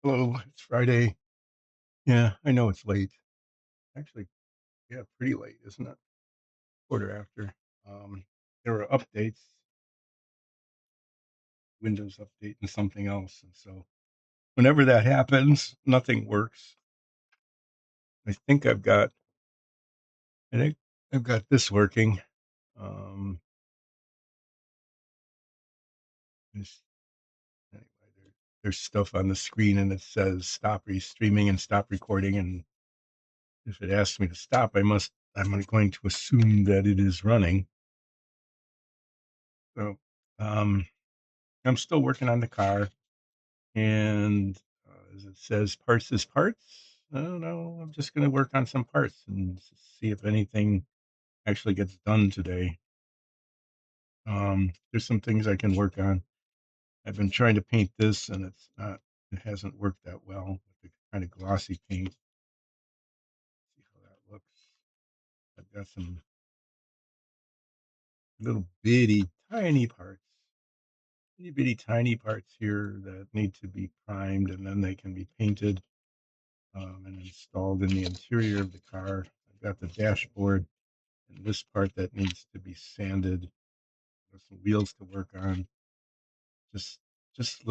Hello, it's Friday. Yeah, I know it's late. Actually, yeah, pretty late, isn't it? Quarter after. Um, there were updates, Windows update, and something else. And so whenever that happens, nothing works. I think I've got, I think I've got this working. Um, there's, anyway, there's stuff on the screen and it says stop streaming and stop recording. And if it asks me to stop, I'm going to assume that it is running. So, um, I'm still working on the car. And as it says, parts is parts. I don't know. I'm just going to work on some parts and see if anything actually gets done today. There's some things I can work on. I've been trying to paint this, and it hasn't worked that well with the kind of glossy paint. See how that looks. I've got some little bitty, tiny parts, itty bitty, tiny parts here that need to be primed, and then they can be painted and installed in the interior of the car. I've got the dashboard and this part that needs to be sanded. There's some wheels to work on. Just just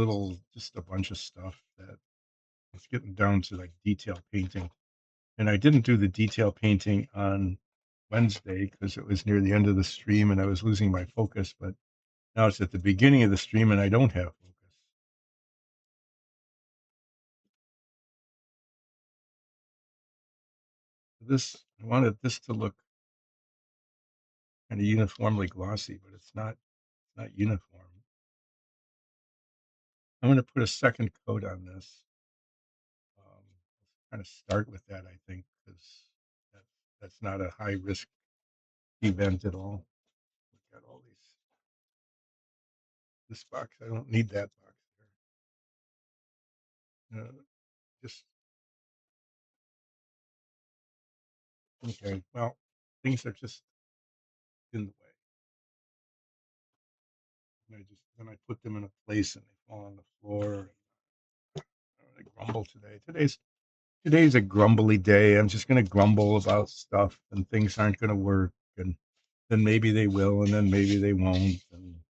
a bunch of stuff that it's getting down to like detail painting. And I didn't do the detail painting on Wednesday because it was near the end of the stream and I was losing my focus. But now it's at the beginning of the stream and I don't have focus. I wanted this to look kind of uniformly glossy, but it's not uniform. I'm going to put a second coat on this. Kind of start with that, I think, because that's, that's not a high risk event at all. We've got all this box. I don't need that box there. Just, okay. Well, things are just in the way. Then I put them in a place and they fall on the floor. I grumble today. Today's a grumbly day. I'm just going to grumble about stuff and things aren't going to work. And then maybe they will, and then maybe they won't. And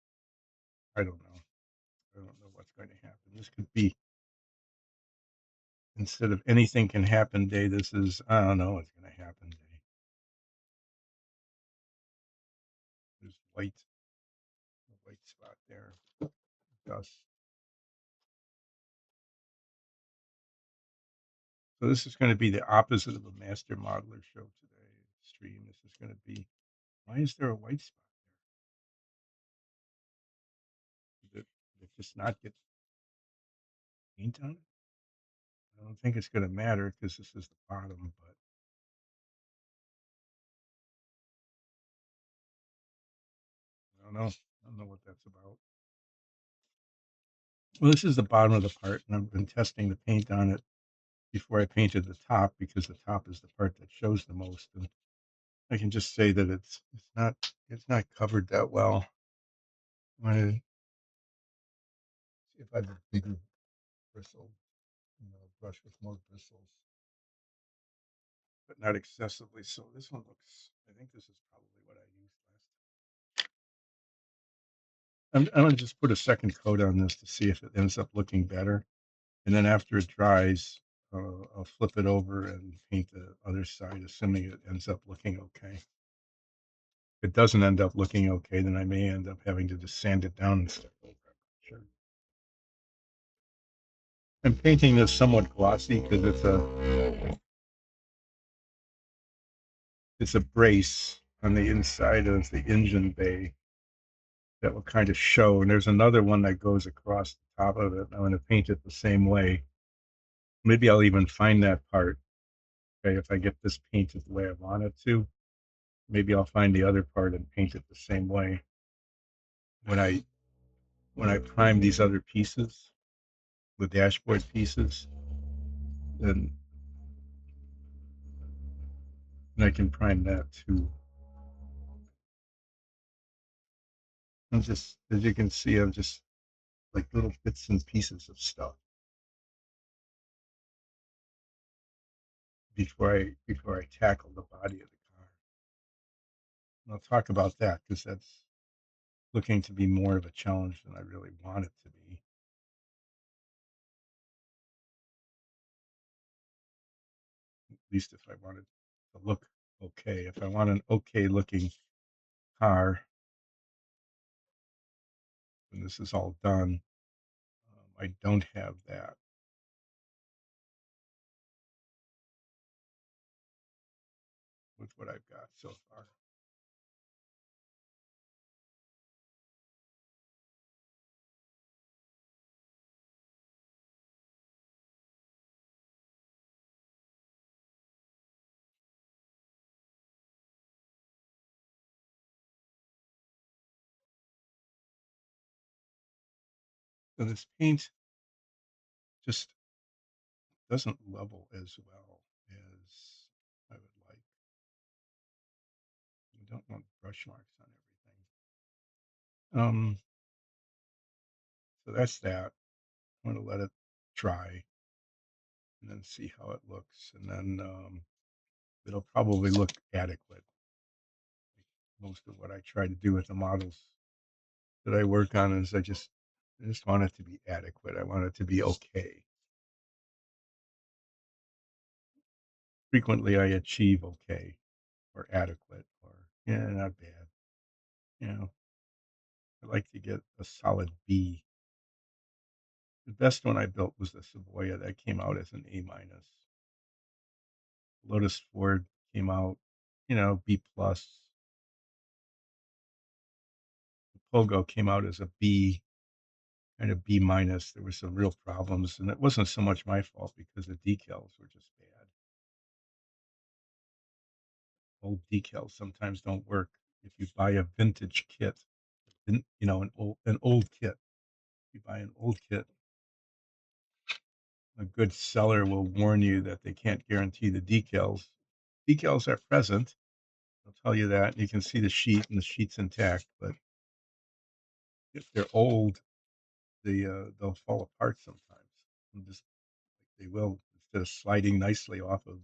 I don't know. I don't know what's going to happen. This could be, instead of anything can happen day, this is, I don't know what's going to happen day. There's a white spot there. Dust. So this is going to be the opposite of a master modeler show today. Stream. This is going to be, why is there a white spot there? Did it just not get paint on it? I don't think it's going to matter because this is the bottom, but I don't know. I don't know what that's about. Well, this is the bottom of the part, and I've been testing the paint on it before I painted the top because the top is the part that shows the most. And I can just say that it's not covered that well. I'm gonna see if I have a bigger bristle, brush with more bristles, but not excessively. So this one looks. I think this is probably what I used last. I'm gonna just put a second coat on this to see if it ends up looking better, and then after it dries, I'll flip it over and paint the other side, assuming it ends up looking okay. If it doesn't end up looking okay, then I may end up having to just sand it down and start over. Sure. I'm painting this somewhat glossy because it's a brace on the inside of the engine bay that will kind of show. And there's another one that goes across the top of it. I'm going to paint it the same way. Maybe I'll even find that part. Okay, if I get this painted the way I want it to, maybe I'll find the other part and paint it the same way. When I when I prime these other pieces, the dashboard pieces, then I can prime that too. I'm just, as you can see, I'm just like little bits and pieces of stuff. before I tackle the body of the car. And I'll talk about that because that's looking to be more of a challenge than I really want it to be. At least if I want it to look okay. If I want an okay looking car when this is all done, I don't have that with what I've got so far. So this paint just doesn't level as well as I would like. I don't want brush marks on everything. So that's that. I'm going to let it dry and then see how it looks. And then it'll probably look adequate. Like most of what I try to do with the models that I work on is I just want it to be adequate. I want it to be okay. Frequently I achieve okay or adequate or yeah, not bad. You know, I like to get a solid B. The best one I built was the Savoya that came out as an A minus. Lotus Ford came out, B plus. The Pogo came out as a B, kind of B minus. There were some real problems, and it wasn't so much my fault because the decals were just bad. Old decals sometimes don't work. If you buy a vintage kit, an old kit, you buy an old kit, a good seller will warn you that they can't guarantee the decals. Decals are present. They'll tell you that. You can see the sheet, and the sheet's intact. But if they're old, they'll fall apart sometimes. And just they will instead of sliding nicely off of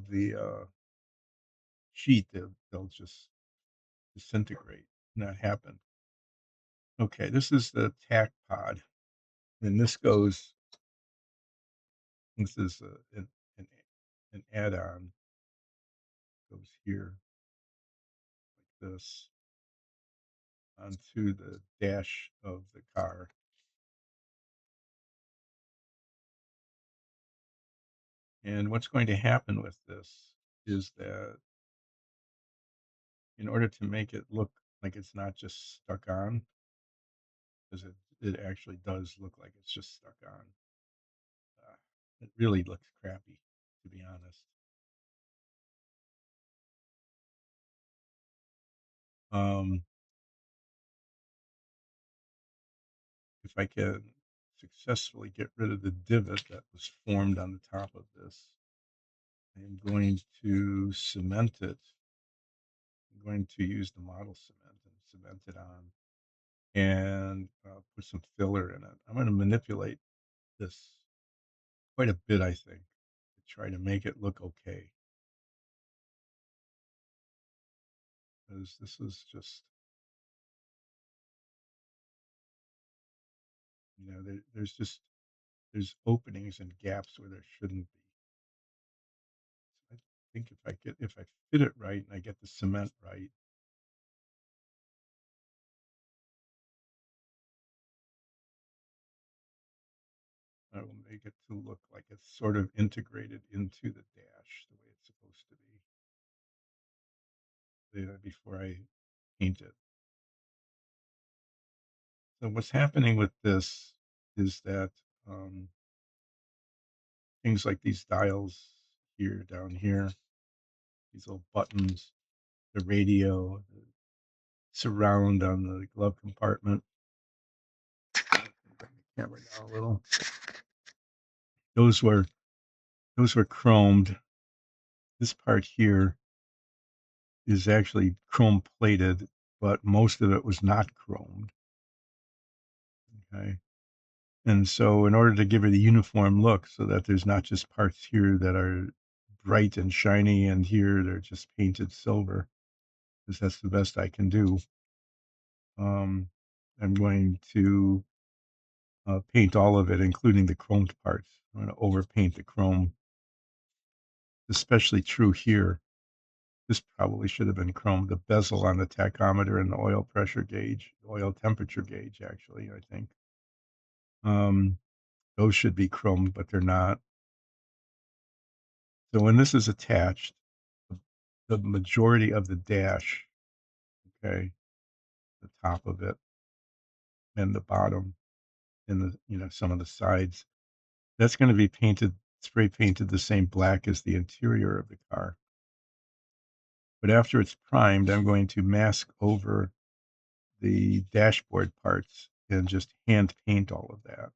the sheet, they'll just disintegrate. And that happened. Okay, this is the tack pod, and this goes. This is an an add-on. Goes here like this onto the dash of the car. And what's going to happen with this is that in order to make it look like it's not just stuck on, because it actually does look like it's just stuck on. It really looks crappy, to be honest. Um, if I can successfully get rid of the divot that was formed on the top of this, I'm going to cement it. I'm going to use the model cement and cement it on and put some filler in it. I'm going to manipulate this quite a bit, I think, to try to make it look okay. Because this is just, there's openings and gaps where there shouldn't be. So I think if I fit it right and I get the cement right, I will make it to look like it's sort of integrated into the dash the way it's supposed to be before I paint it. So what's happening with this is that um, things like these dials here, down here, these little buttons, the radio, the surround on the glove compartment. Bring the camera down a little. Those were chromed. This part here is actually chrome plated, but most of it was not chromed. Okay. And so in order to give it a uniform look so that there's not just parts here that are bright and shiny and here they're just painted silver, because that's the best I can do. I'm going to paint all of it, including the chromed parts. I'm going to overpaint the chrome, especially true here. This probably should have been chromed. The bezel on the tachometer and the oil pressure gauge, oil temperature gauge, actually, I think. Those should be chromed, but they're not. So when this is attached, the majority of the dash, okay, the top of it and the bottom and some of the sides, that's going to be painted, spray painted the same black as the interior of the car. But after it's primed, I'm going to mask over the dashboard parts and just hand paint all of that.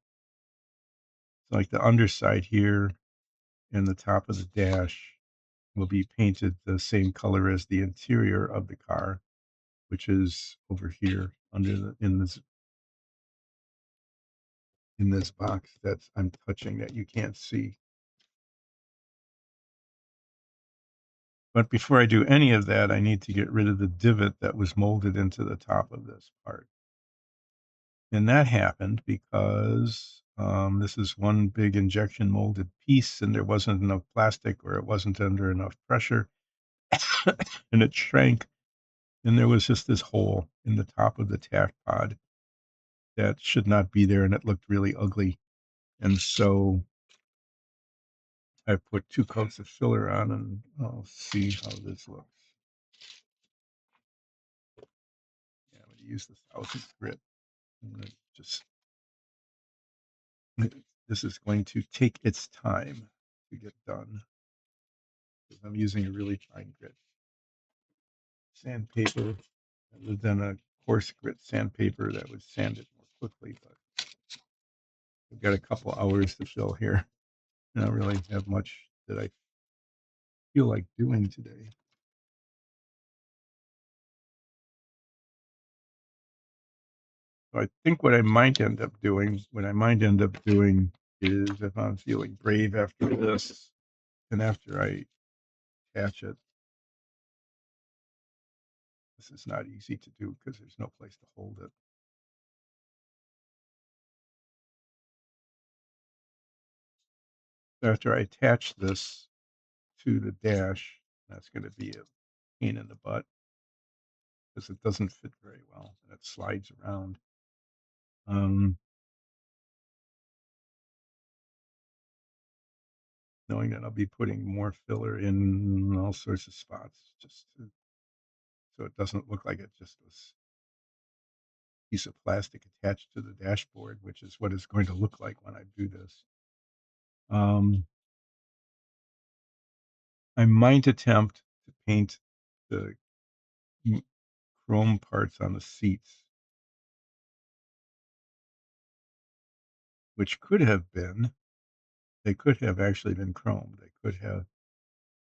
So like the underside here and the top of the dash will be painted the same color as the interior of the car, which is over here under in this box that I'm touching that you can't see. But before I do any of that, I need to get rid of the divot that was molded into the top of this part. And that happened because this is one big injection molded piece and there wasn't enough plastic or it wasn't under enough pressure and it shrank. And there was just this hole in the top of the tack pod that should not be there and it looked really ugly. And so I put 2 coats of filler on and I'll see how this looks. Yeah, I'm going to use the 1000 grit. I'm going to just, this is going to take its time to get done because I'm using a really fine grit sandpaper rather than a coarse grit sandpaper that would sand it more quickly. But I've got a couple hours to fill here. I don't really have much that I feel like doing today. So I think what I might end up doing is if I'm feeling brave after this and after I attach it, this is not easy to do because there's no place to hold it. After I attach this to the dash, that's going to be a pain in the butt because it doesn't fit very well and it slides around. Knowing that I'll be putting more filler in all sorts of spots so it doesn't look like it just was a piece of plastic attached to the dashboard, which is what it's going to look like when I do this. I might attempt to paint the chrome parts on the seats, which they could have actually been chromed. They could have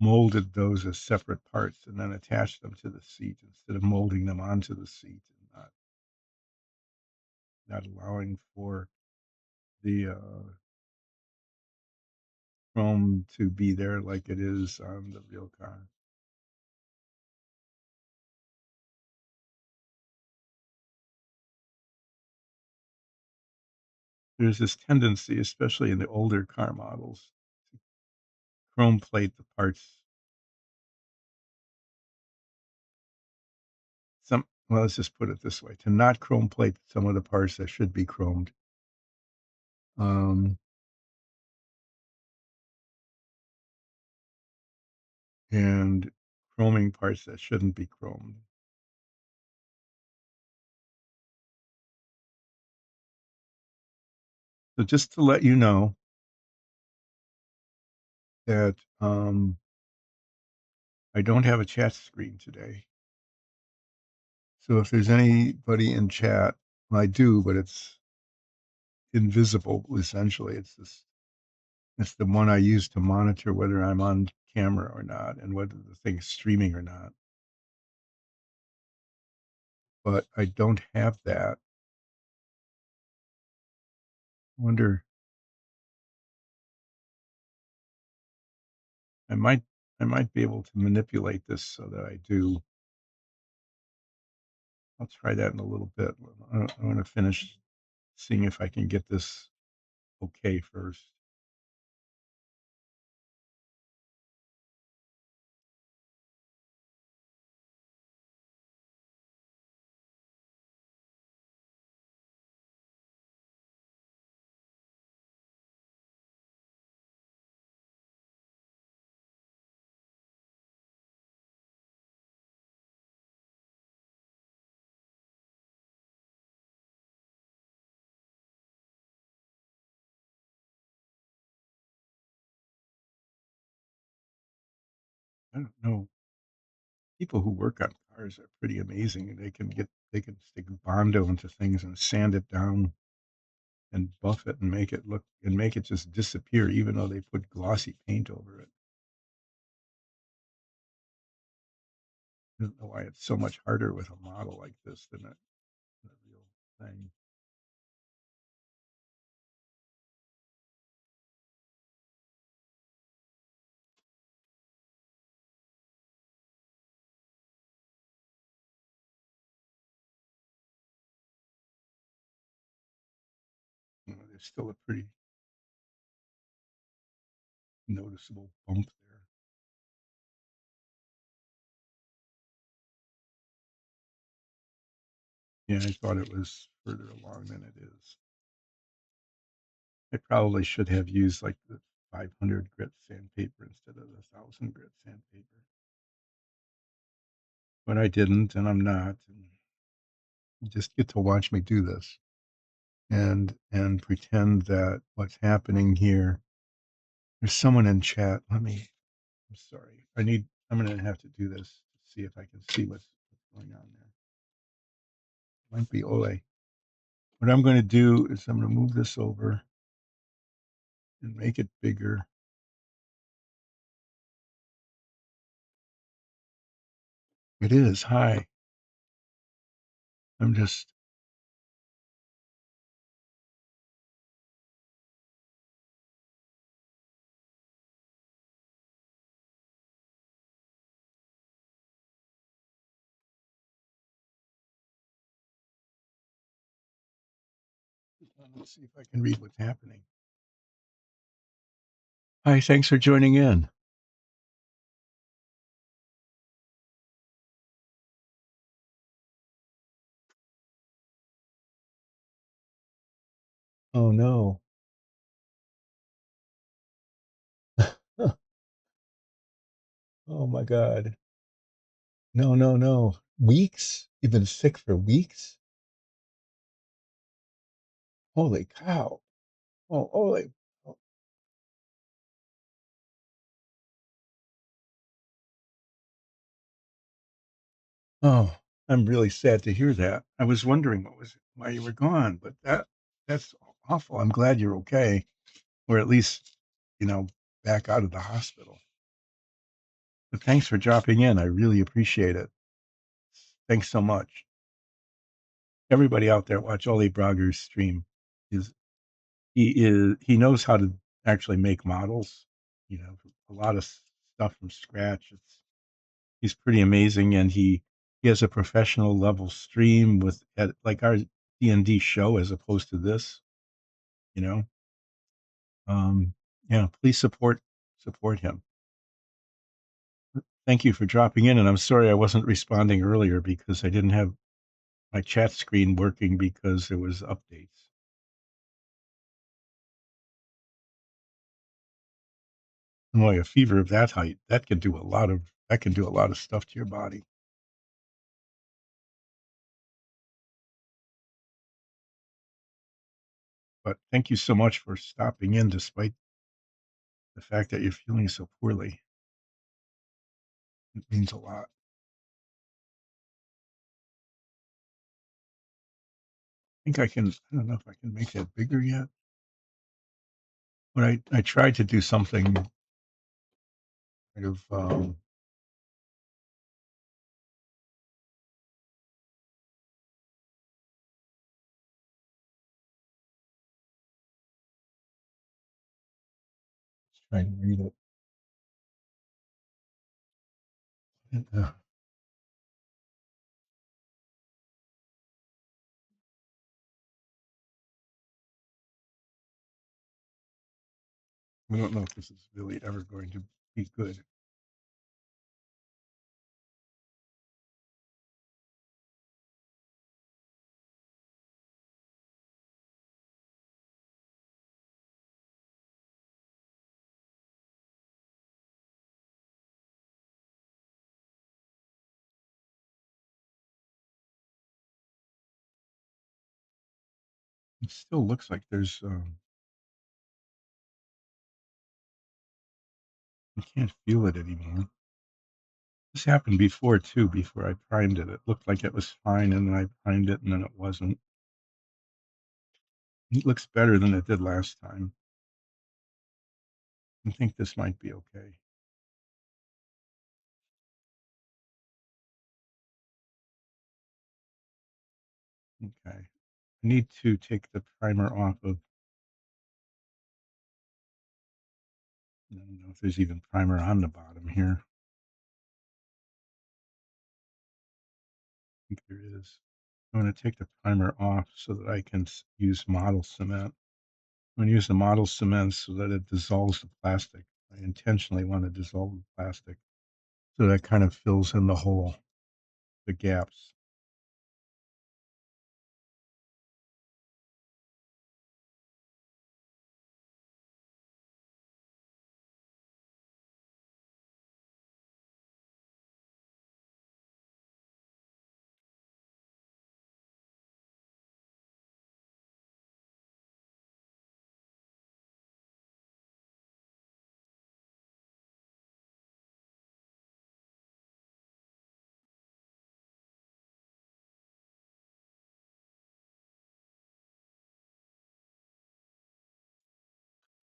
molded those as separate parts and then attached them to the seat instead of molding them onto the seat and not allowing for the chrome to be there like it is on the real car. There's this tendency, especially in the older car models, to chrome plate the parts. Well, let's just put it this way, to not chrome plate some of the parts that should be chromed. And chroming parts that shouldn't be chromed. So just to let you know that I don't have a chat screen today. So if there's anybody in chat, well, I do, but it's invisible essentially. It's the one I use to monitor whether I'm on camera or not and whether the thing's streaming or not. But I don't have that Wonder I might I might be able to manipulate this so that I do. I'll try that in a little bit. I wanna finish seeing if I can get this okay first. I don't know. People who work on cars are pretty amazing, and they can stick Bondo into things and sand it down and buff it and make it just disappear even though they put glossy paint over it. I don't know why it's so much harder with a model like this than a real thing. There's still a pretty noticeable bump there. Yeah, I thought it was further along than it is. I probably should have used like the 500 grit sandpaper instead of the 1000 grit sandpaper, but I didn't, and I'm not. And you just get to watch me do this and pretend that what's happening here. There's someone in chat. I'm sorry. I'm gonna have to do this to see if I can see what's going on there. Might be Ole. What I'm gonna do is I'm gonna move this over and make it bigger. It is. Hi. I'm just let's see if I can read what's happening. Hi, thanks for joining in. Oh no. Oh my God. No, no, no. Weeks? You've been sick for weeks? Holy cow. Oh, Ole. Oh, oh, I'm really sad to hear that. I was wondering why you were gone, but that's awful. I'm glad you're okay, or at least, you know, back out of the hospital. But thanks for dropping in. I really appreciate it. Thanks so much. Everybody out there, watch Ole Brager's stream. Is he knows how to actually make models, a lot of stuff from scratch. He's pretty amazing, and he has a professional level stream with like our D&D show as opposed to this, you know. Yeah, please support him. Thank you for dropping in, and I'm sorry I wasn't responding earlier because I didn't have my chat screen working because there was updates. Boy, a fever of that height, that can do a lot of stuff to your body. But thank you so much for stopping in despite the fact that you're feeling so poorly. It means a lot. I don't know if I can make that bigger yet, but I tried to do something kind of, Try and read it. Uh, we don't know if this is really ever going to be good. It still looks like there's, I can't feel it anymore. This happened before too, before I primed it. It looked like it was fine and then I primed it and then it wasn't. It looks better than it did last time. I think this might be okay. Okay. I need to take the primer off of, I don't know if there's even primer on the bottom here. I think there is. I'm going to take the primer off so that I can use model cement. I'm going to use the model cement so that it dissolves the plastic. I intentionally want to dissolve the plastic so that kind of fills in the hole, the gaps.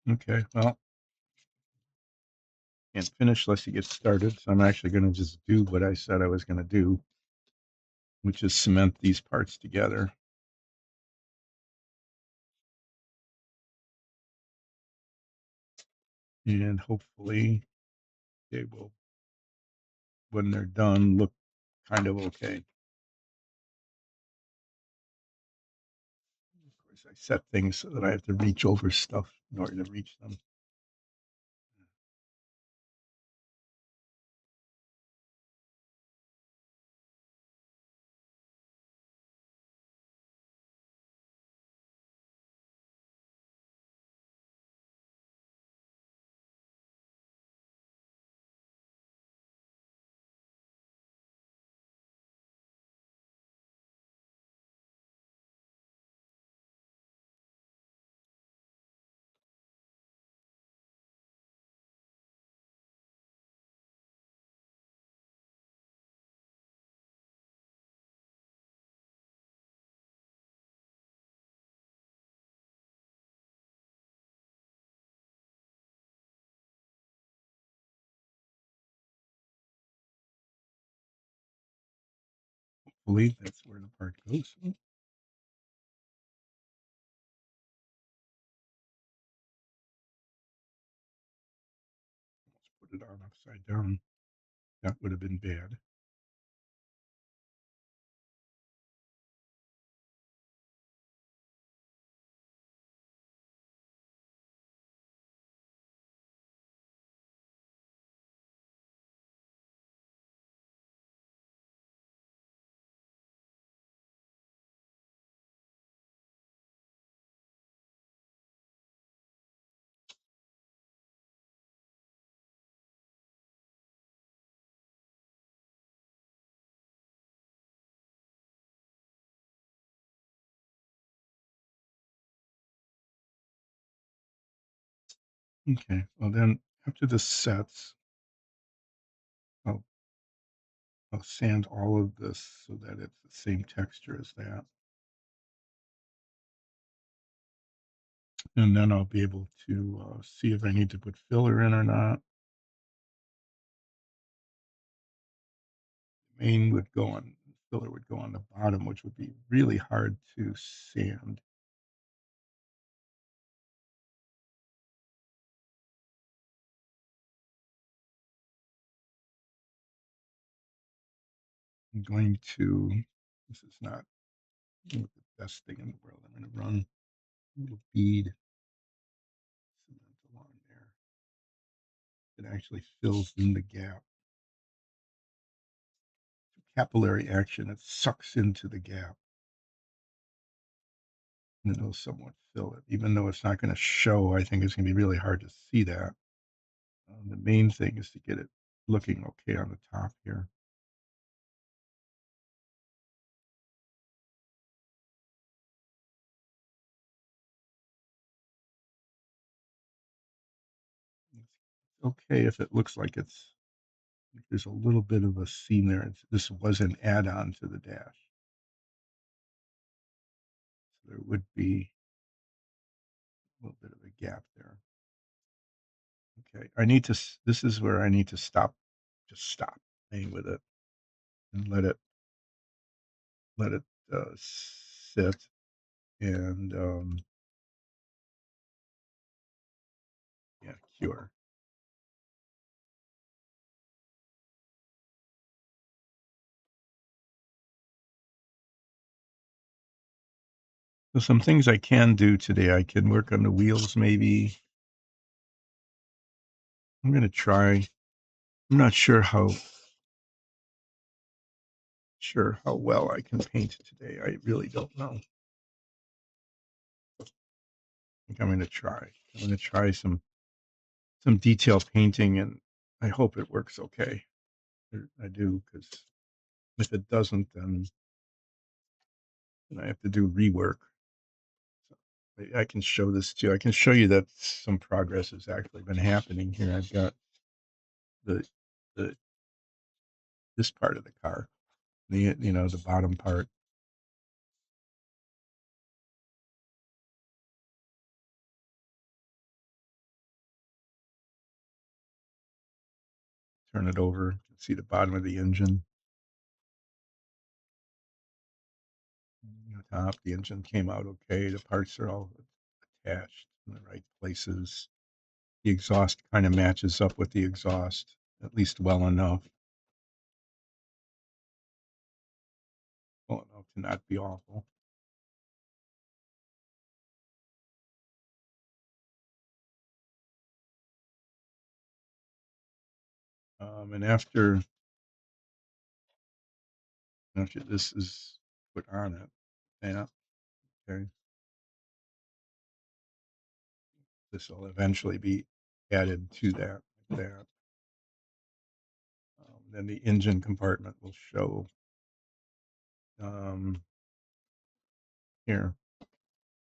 Okay, well, can't finish unless you get started. So I'm actually going to just do what I said I was going to do, which is cement these parts together. And hopefully they will, when they're done, look kind of okay. Of course, I set things so that I have to reach over stuff in order to reach them. Hopefully that's where the part goes. Let's put it on upside down. That would have been bad. Okay, well then after this sets, I'll, I'll sand all of this so that it's the same texture as that. And then I'll be able to see if I need to put filler in or not. Main would go on, filler would go on the bottom, which would be really hard to sand. I'm going to, this is not the best thing in the world. I'm going to run a little bead cement along there. It actually fills in the gap. Capillary action, it sucks into the gap. And it'll somewhat fill it. Even though it's not going to show, I think it's going to be really hard to see that. The main thing is to get it looking okay on the top here. It's okay if it looks like there's a little bit of a seam there. This was an add-on to the dash. So there would be a little bit of a gap there. Okay, this is where I need to stop, just stop playing with it and let it sit and yeah, cure. So some things I can do today, I can work on the wheels maybe. I'm going to try. I'm not sure how well I can paint today. I really don't know. I think I'm going to try. I'm going to try some detail painting, and I hope it works okay. I do, because if it doesn't, then I have to do rework. So I can show this too. I can show you that some progress has actually been happening here. I've got the the this part of the car, the bottom part. Turn it over. You can see the bottom of the engine. The top, the engine came out okay. The parts are all attached in the right places. The exhaust kind of matches up with the exhaust, at least well enough to not be awful. And after this is put on it, yeah, okay, this will eventually be added to that. Then the engine compartment will show um, here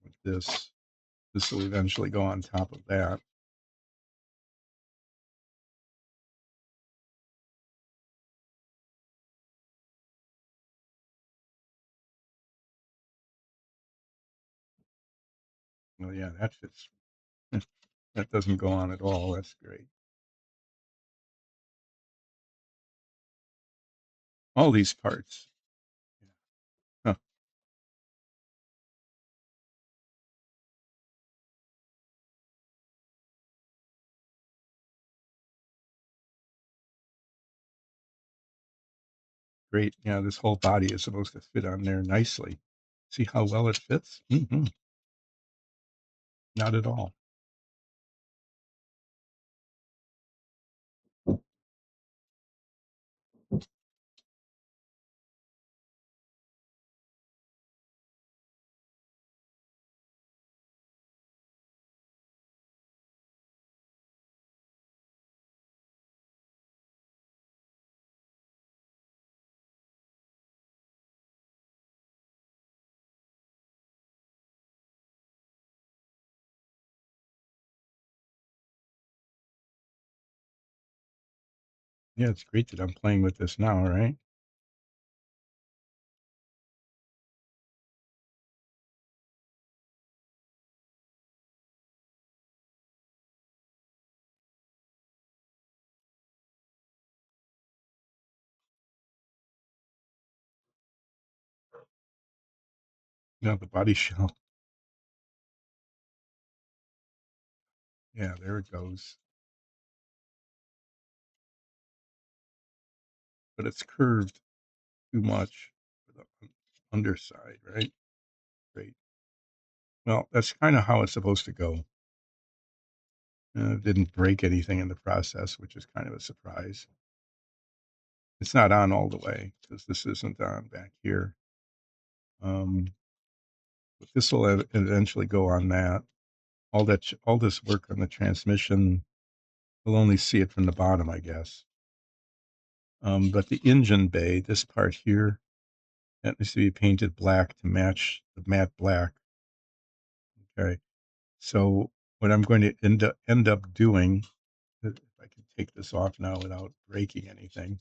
with this. This will eventually go on top of that. Oh yeah, that fits. That doesn't go on at all. That's great. All these parts. Huh, great. Yeah, this whole body is supposed to fit on there nicely. See how well it fits? Not at all. Yeah, it's great that I'm playing with this now, right? Yeah, the body shell. Yeah, there it goes. But it's curved too much for the underside, right? Great. Well, that's kind of how it's supposed to go. Didn't break anything in the process, which is kind of a surprise. It's not on all the way because this isn't on back here. But this will eventually go on that. All this work on the transmission, we'll only see it from the bottom, I guess. But the engine bay, this part here, that needs to be painted black to match the matte black. Okay. So what I'm going to end up doing, if I can take this off now without breaking anything.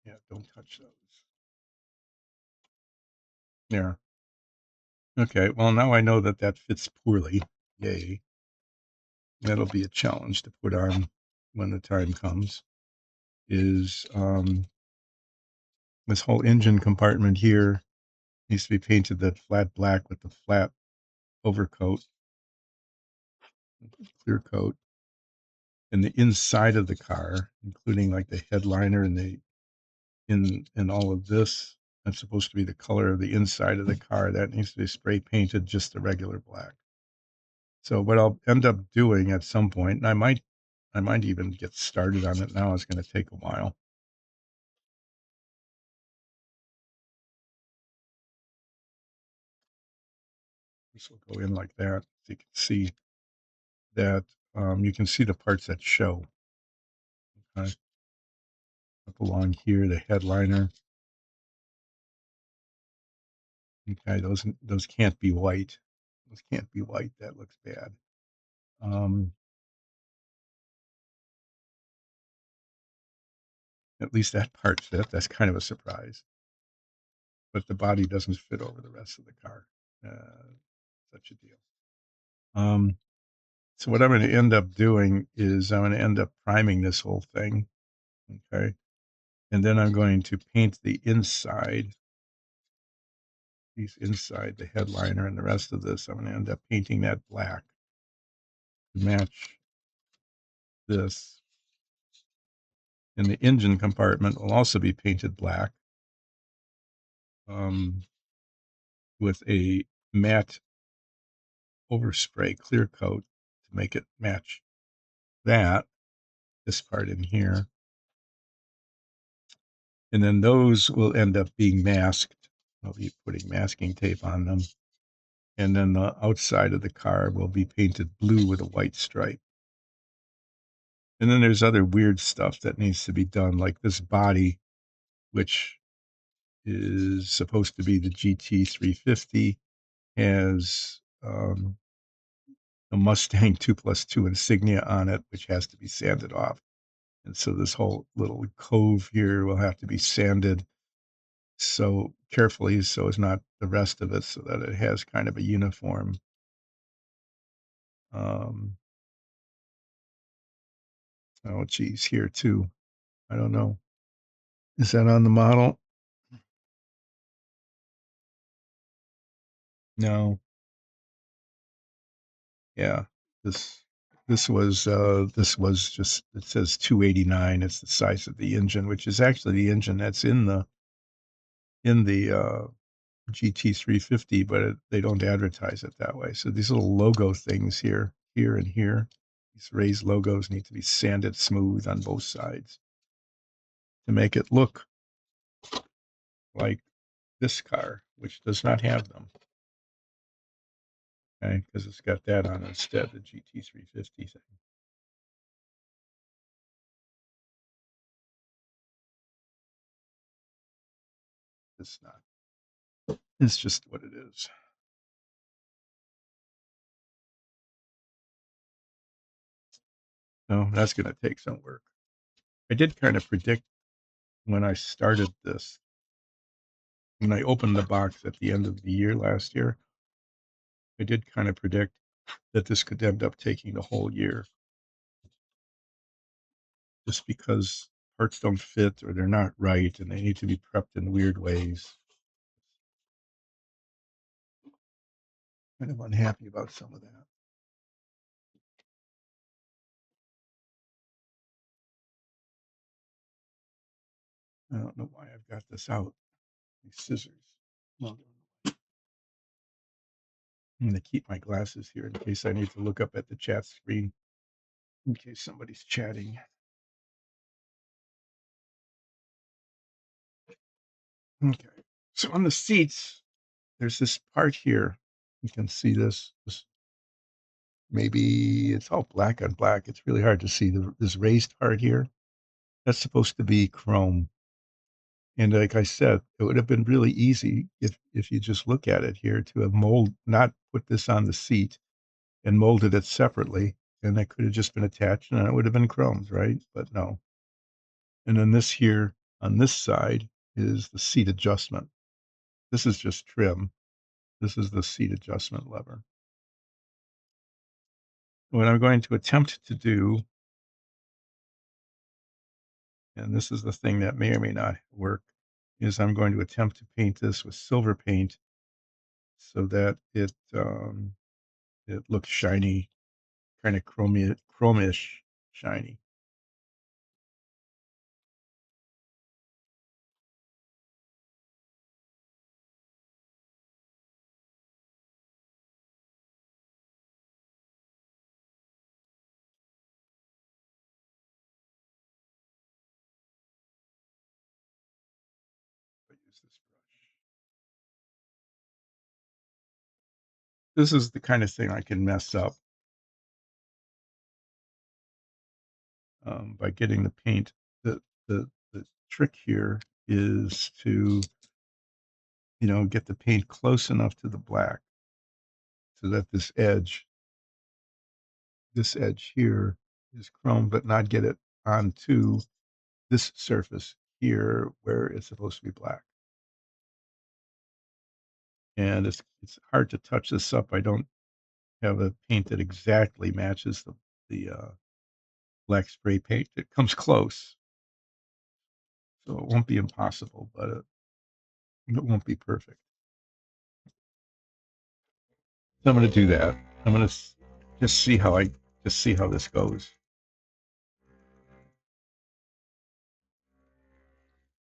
Yeah, don't touch those. There. Okay, well, now I know that that fits poorly. Yay. That'll be a challenge to put on when the time comes. Is this whole engine compartment here needs to be painted that flat black with the flat overcoat, clear coat. And the inside of the car, including like the headliner and the in all of this, that's supposed to be the color of the inside of the car. That needs to be spray painted just the regular black. So what I'll end up doing at some point, and I might even get started on it now. It's going to take a while. This will go in like that. So you can see that you can see the parts that show. Okay. Up along here, the headliner. Okay, those can't be white. Those can't be white. That looks bad. At least that part fit. That's kind of a surprise. But the body doesn't fit over the rest of the car. Such a deal. So what I'm going to end up doing is I'm going to end up priming this whole thing. Okay. And then I'm going to paint the inside, piece inside the headliner and the rest of this. I'm going to end up painting that black to match this. And the engine compartment will also be painted black with a matte overspray clear coat to make it match that, this part in here. And then those will end up being masked. I'll be putting masking tape on them. And then the outside of the car will be painted blue with a white stripe. And then there's other weird stuff that needs to be done, like this body, which is supposed to be the GT-350, has a Mustang 2+2 insignia on it, which has to be sanded off. And so this whole little cove here will have to be sanded so carefully so as not the rest of it, so that it has kind of a uniform oh geez, here too. I don't know. Is that on the model? No. Yeah. This this was just, it says 289. It's the size of the engine, which is actually the engine that's in the GT350, but they don't advertise it that way. So these little logo things here, here and here, these raised logos need to be sanded smooth on both sides to make it look like this car, which does not have them. Okay, because it's got that on instead, the GT350 thing. It's not. It's just what it is. So that's going to take some work. I did kind of predict when I started this When I opened the box at the end of the year last year, I did kind of predict that this could end up taking the whole year just because parts don't fit or they're not right and they need to be prepped in weird ways. Kind of unhappy about some of that. I don't know why I've got this out. These scissors. Well, I'm going to keep my glasses here in case I need to look up at the chat screen in case somebody's chatting. Okay. So on the seats, there's this part here. You can see this maybe it's all black on black. It's really hard to see this raised part here. That's supposed to be chrome. And like I said, it would have been really easy if you just look at it here to have not put this on the seat and molded it separately, and that could have just been attached, and it would have been chromed, right? But no. And then this here on this side is the seat adjustment. This is just trim. This is the seat adjustment lever. What I'm going to attempt to do, and this is the thing that may or may not work, is I'm going to attempt to paint this with silver paint so that it looks shiny, kind of chromish shiny. I use this brush. This is the kind of thing I can mess up by getting the paint. The trick here is to get the paint close enough to the black so that this edge here is chrome, but not get it onto this surface here where it's supposed to be black. And it's hard to touch this up. I don't have a paint that exactly matches the black spray paint. It comes close, so it won't be impossible, but it won't be perfect. So I'm going to do that. I'm going to just see how this goes.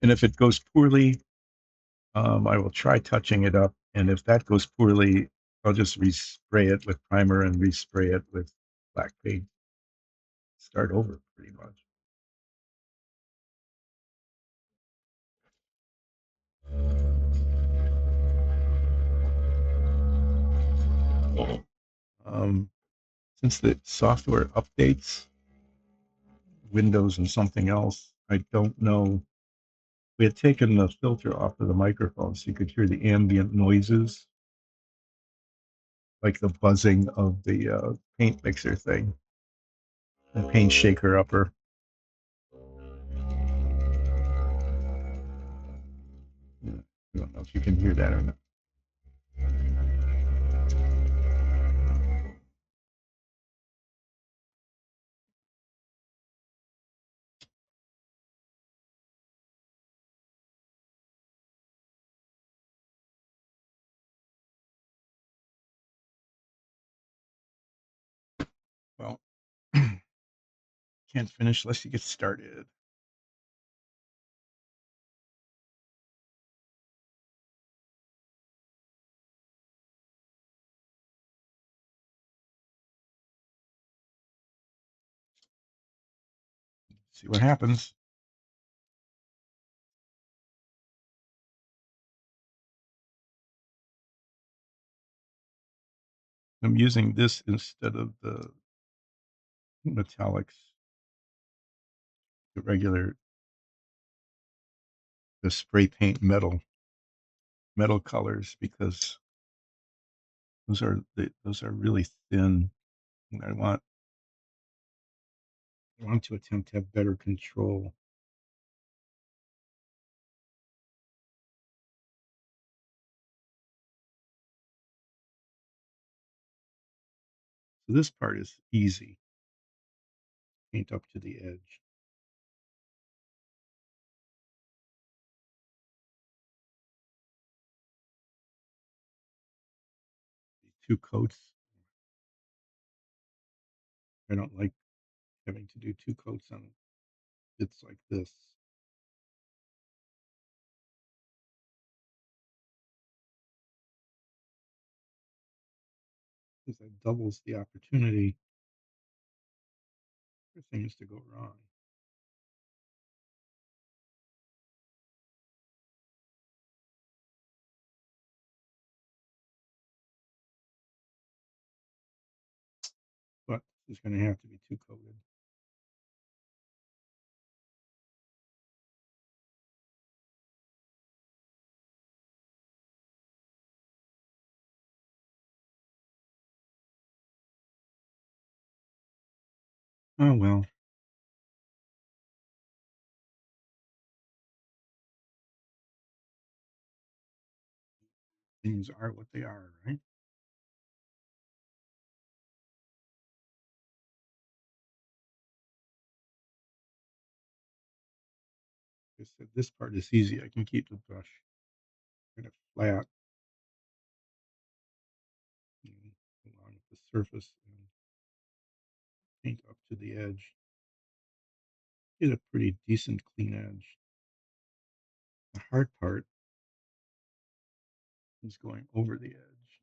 And if it goes poorly, I will try touching it up. And if that goes poorly, I'll just respray it with primer and respray it with black paint. Start over pretty much. Um, since the software updates Windows and something else, I don't know. We had taken the filter off of the microphone so you could hear the ambient noises, like the buzzing of the paint mixer thing, the paint shaker upper. I don't know if you can hear that or not. Well, can't finish unless you get started. See what happens. I'm using this instead of the metallics, the regular, the spray paint metal colors because those are really thin. And I want to attempt to have better control. So this part is easy. Paint up to the edge. Two coats. I don't like having to do two coats on bits like this. Because that doubles the opportunity for things to go wrong. But it's going to have to be two coated. Oh well, things are what they are, right? Like I said, this part is easy. I can keep the brush kind of flat, you know, along the surface and paint up to the edge. Get a pretty decent clean edge. The hard part is going over the edge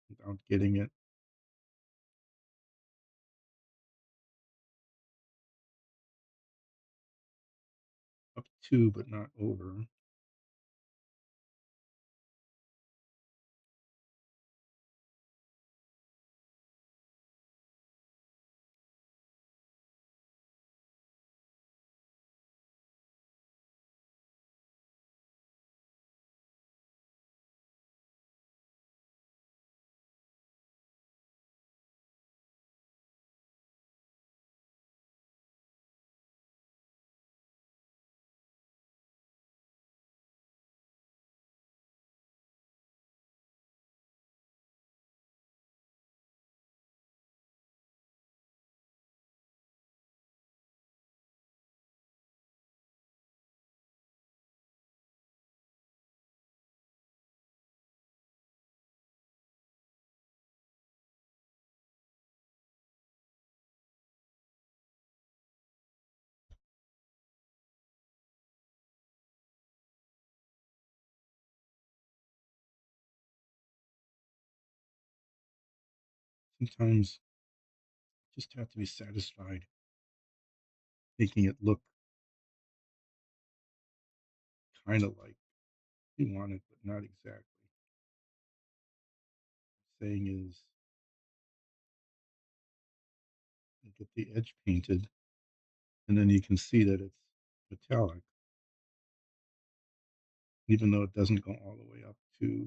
without getting it up to, but not over. Sometimes you just have to be satisfied making it look kind of like you want it, but not exactly. Saying is, you get the edge painted, and then you can see that it's metallic, even though it doesn't go all the way up to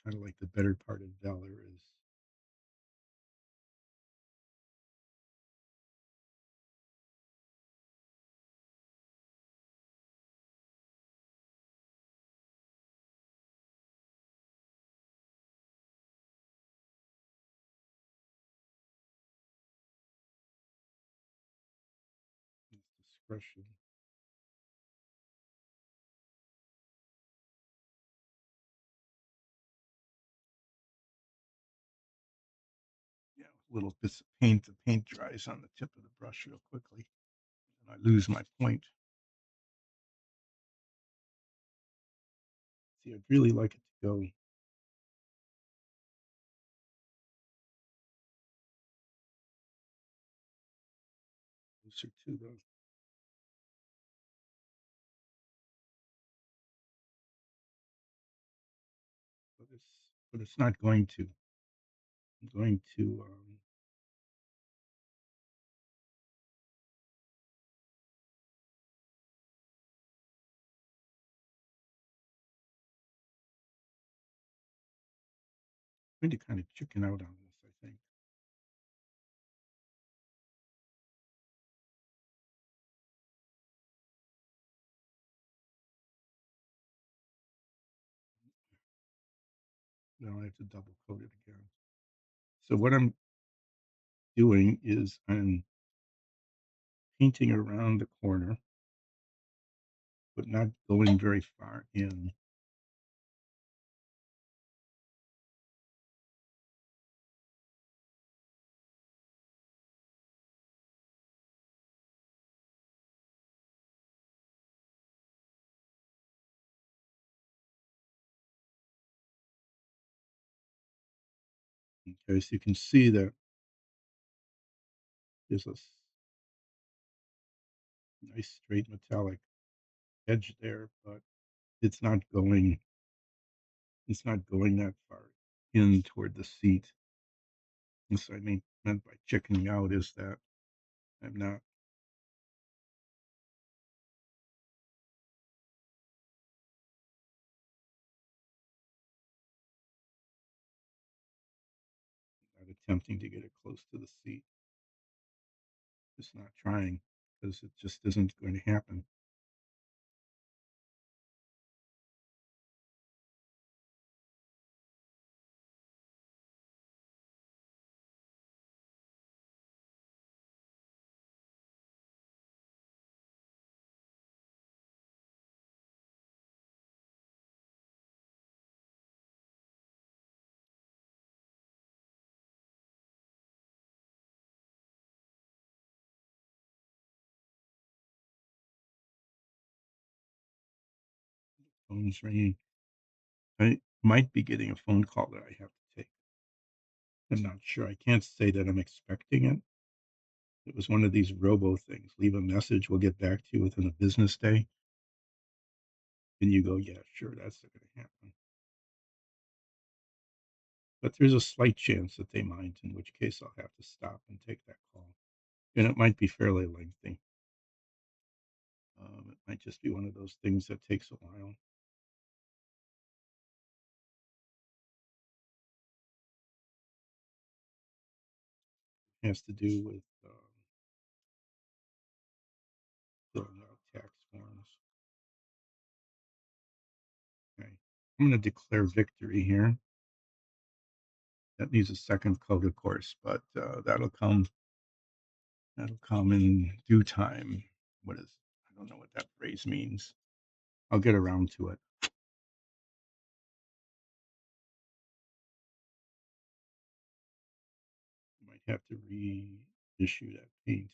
kind of like the better part of valor is. Discretion. Yeah, little bits of paint. The paint dries on the tip of the brush real quickly, and I lose my point. See, I'd really like it to go closer to the, but it's not going to. I'm going to kind of chicken out on this, I think. Now I have to double coat it again. So what I'm doing is I'm painting around the corner, but not going very far in. Okay, so you can see that there's a nice straight metallic edge there, but it's not going it's not going that far in toward the seat. And so meant by chickening out is that I'm not attempting to get it close to the seat. Just not trying because it just isn't going to happen. Phone's ringing. I might be getting a phone call that I have to take. I'm not sure. I can't say that I'm expecting it. It was one of these robo things. Leave a message. We'll get back to you within a business day. And you go, yeah, sure, that's not going to happen. But there's a slight chance that they might, in which case I'll have to stop and take that call. And it might be fairly lengthy. It might just be one of those things that takes a while. It has to do with filling out tax forms. Okay. I'm going to declare victory here. That needs a second coat, of course, but that'll come. That'll come in due time. What is? I don't know what that phrase means. I'll get around to it. Might have to reissue that paint.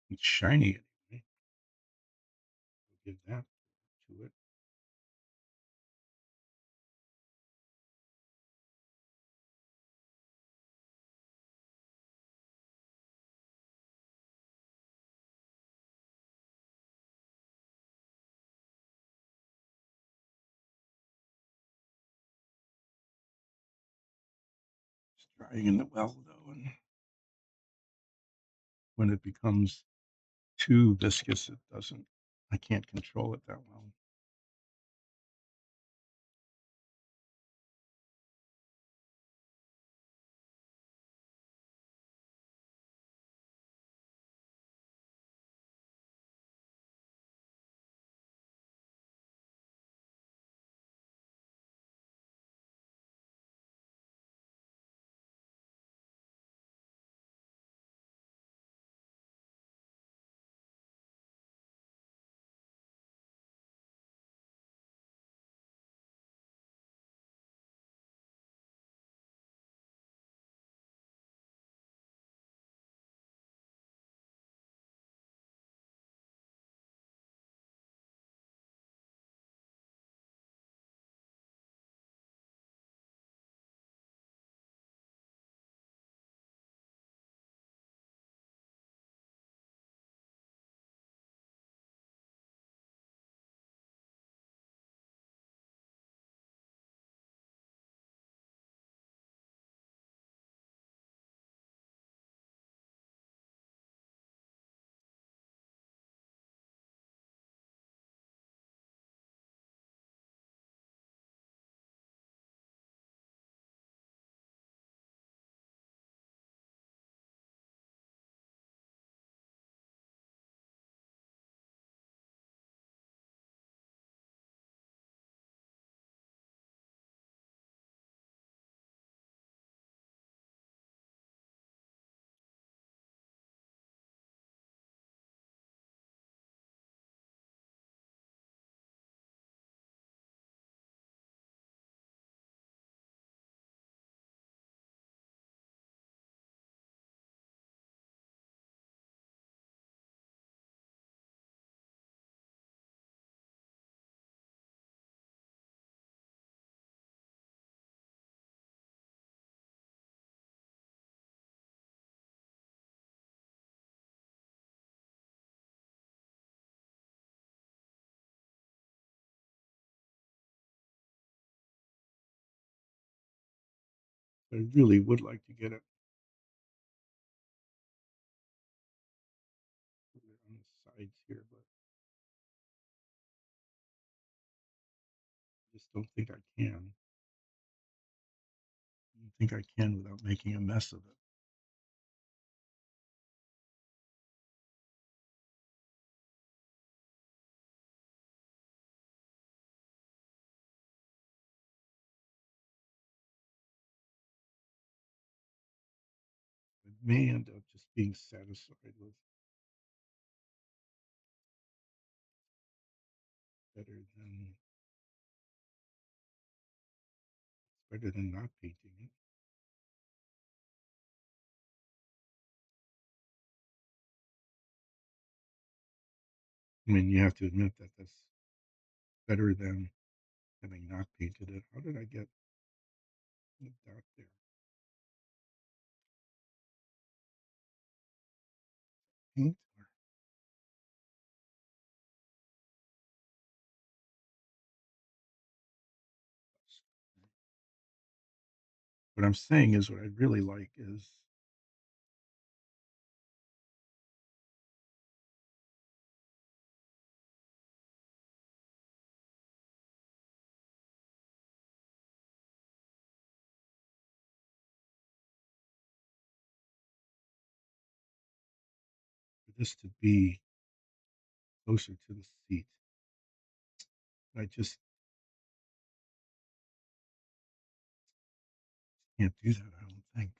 It's shiny anyway. We'll give that to it. It's drying in the well though, and when it becomes too viscous, it doesn't. I can't control it that well. I really would like to get it on the sides here, but I just don't think I can. I don't think I can without making a mess of it. I may end up just being satisfied with better than better than not painting it. I mean, you have to admit that that's better than having not painted it. How did I get the dot there? Paint or what I'm saying is what I really like is for this to be closer to the seat. I just can't do that, I don't think.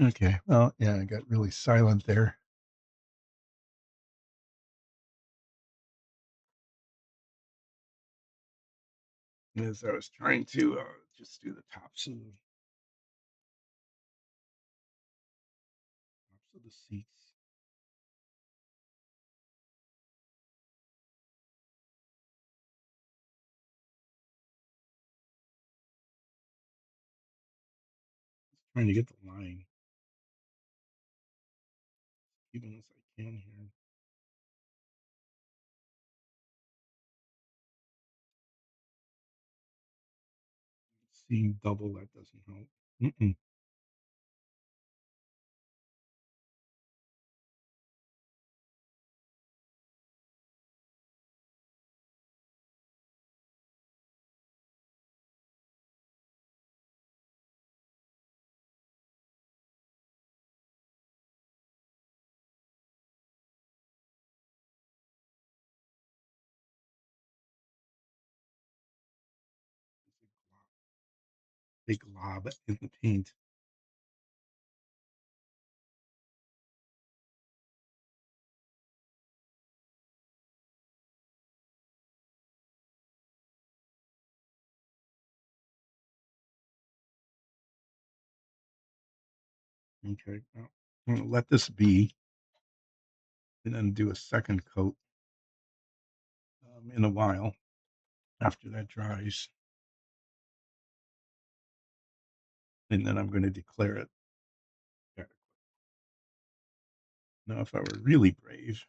Okay, well, yeah, I got really silent there as I was trying to just do the tops of the seats. Just trying to get the line even as I can here. Seeing double, that doesn't help. Mm-mm. Big glob in the paint. Okay, well, I'm gonna let this be and then do a second coat in a while after that dries. And then I'm going to declare it. Now, if I were really brave,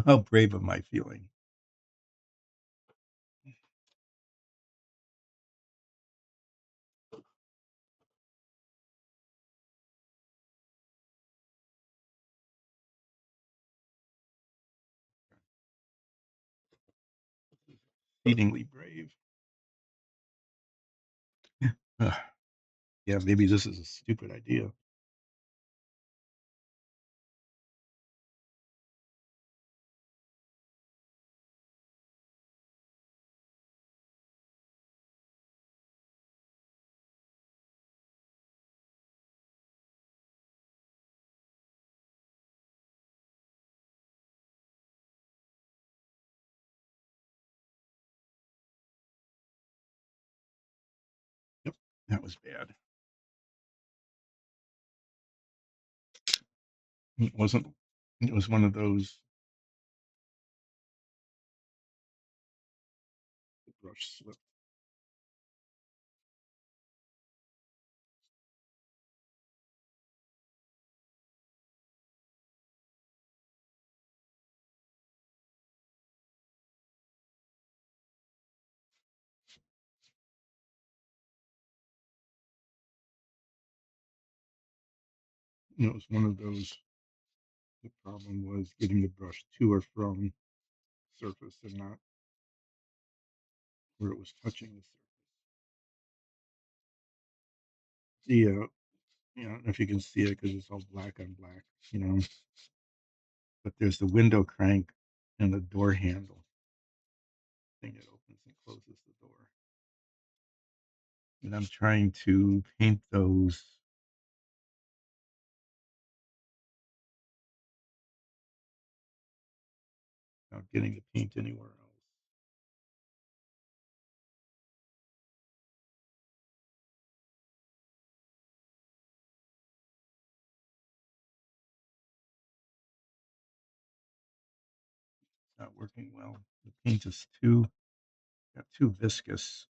how brave am I feeling? exceedingly brave. Yeah, maybe this is a stupid idea. Yep, that was bad. It wasn't. It was one of those brush slip. It was one of those. The problem was getting the brush to or from surface and not where it was touching the surface. Yeah, I don't know if you can see it because it's all black on black, you know. But there's the window crank and the door handle thing that opens and closes the door. And I'm trying to paint those without getting the paint anywhere else. It's not working well. The paint is got too viscous.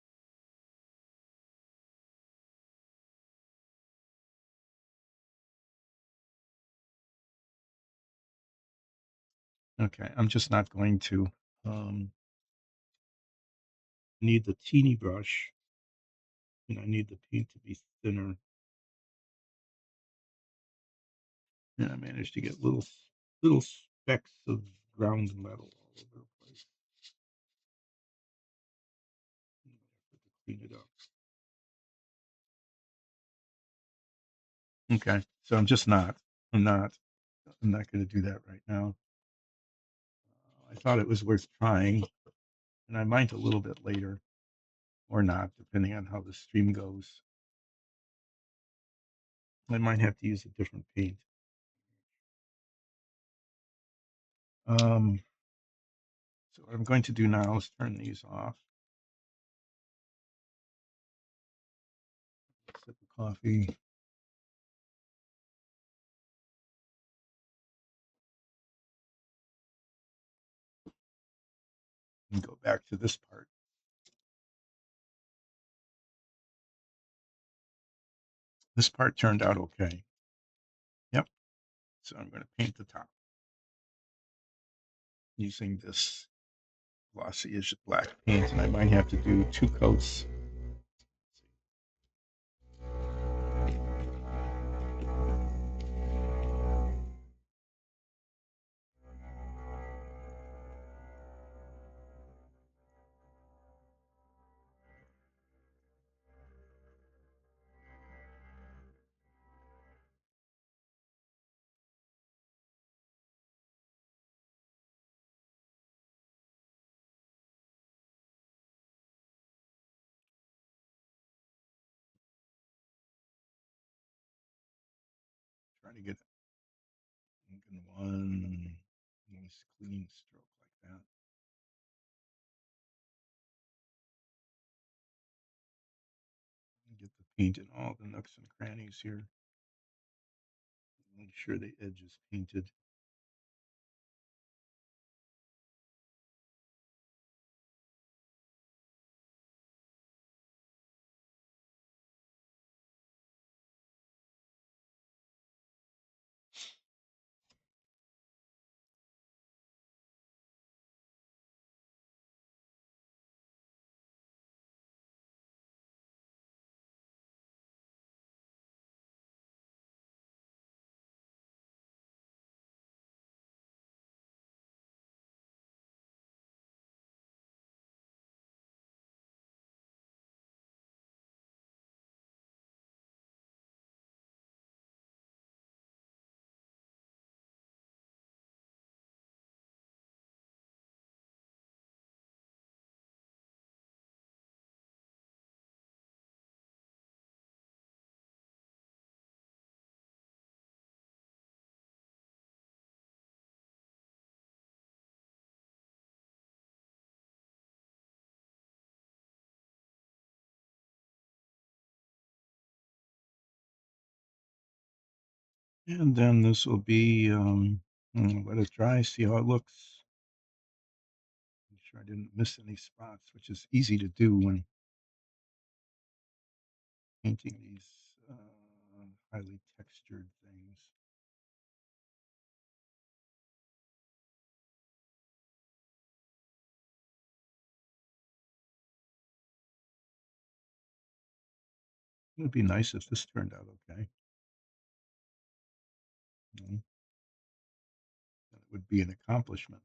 Okay, I'm just not going to. Um, need the teeny brush, and I need the paint to be thinner. And I managed to get little specks of ground metal all over the place. I have to clean it up. Okay, so I'm just not. I'm not. I'm not going to do that right now. I thought it was worth trying, and I might a little bit later or not, depending on how the stream goes. I might have to use a different paint. Um, so what I'm going to do now is turn these off. Sip of coffee. And go back to this part. This part turned out okay. Yep. So I'm going to paint the top using this glossy-ish black paint, and I might have to do 2 coats. Try to get one nice clean stroke like that. Get the paint in all the nooks and crannies here. Make sure the edge is painted. And then this will be, let it dry, see how it looks. Make sure I didn't miss any spots, which is easy to do when painting these highly textured things. It would be nice if this turned out okay. You it would be an accomplishment.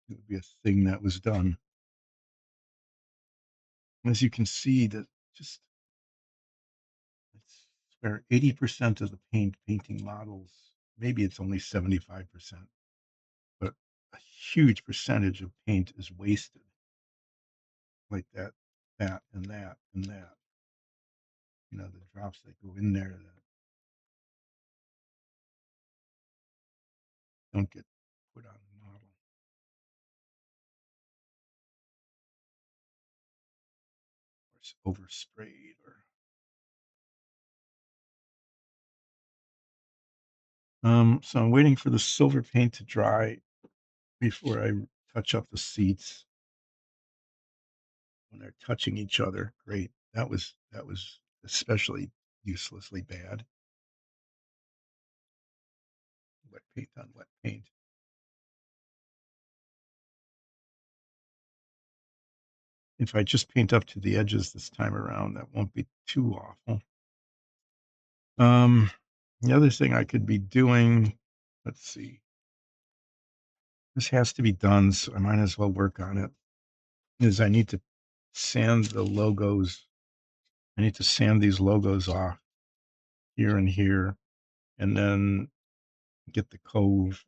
It would be a thing that was done. As you can see, that just it's where 80% of the painting models, maybe it's only 75%, but a huge percentage of paint is wasted like that, and that, and that. The drops that go in there that don't get put on the model or oversprayed or. So I'm waiting for the silver paint to dry before I touch up the seats when they're touching each other. Great. That was especially uselessly bad. Wet paint on wet paint. If I just paint up to the edges this time around, that won't be too awful. Um, the other thing I could be doing, let's see, this has to be done, so I might as well work on it, is I need to sand the logos. I need to sand these logos off here and here, and then get the cove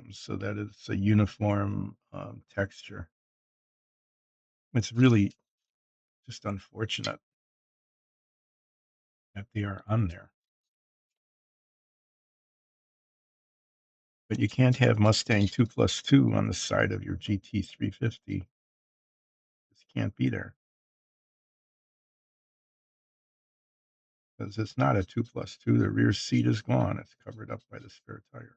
so that it's a uniform texture. It's really just unfortunate that they are on there. But you can't have Mustang 2+2 on the side of your GT350. This can't be there because it's not a 2+2. The rear seat is gone. It's covered up by the spare tire.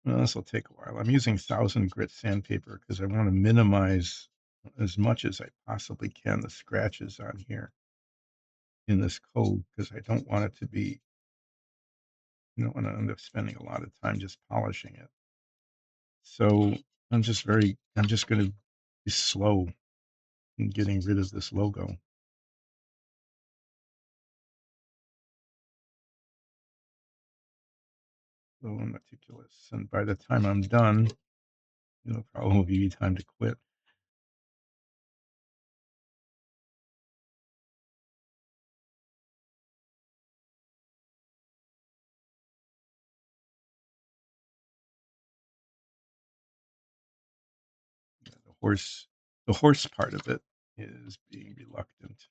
Well, this will take a while. I'm using 1000 grit sandpaper because I want to minimize as much as I possibly can the scratches on here in this cove because I don't want it to be, you don't want to end up spending a lot of time just polishing it. So I'm just going to be slow in getting rid of this logo. Slow and meticulous. And by the time I'm done, it'll probably be time to quit. The horse, the horse part of it is being reluctant.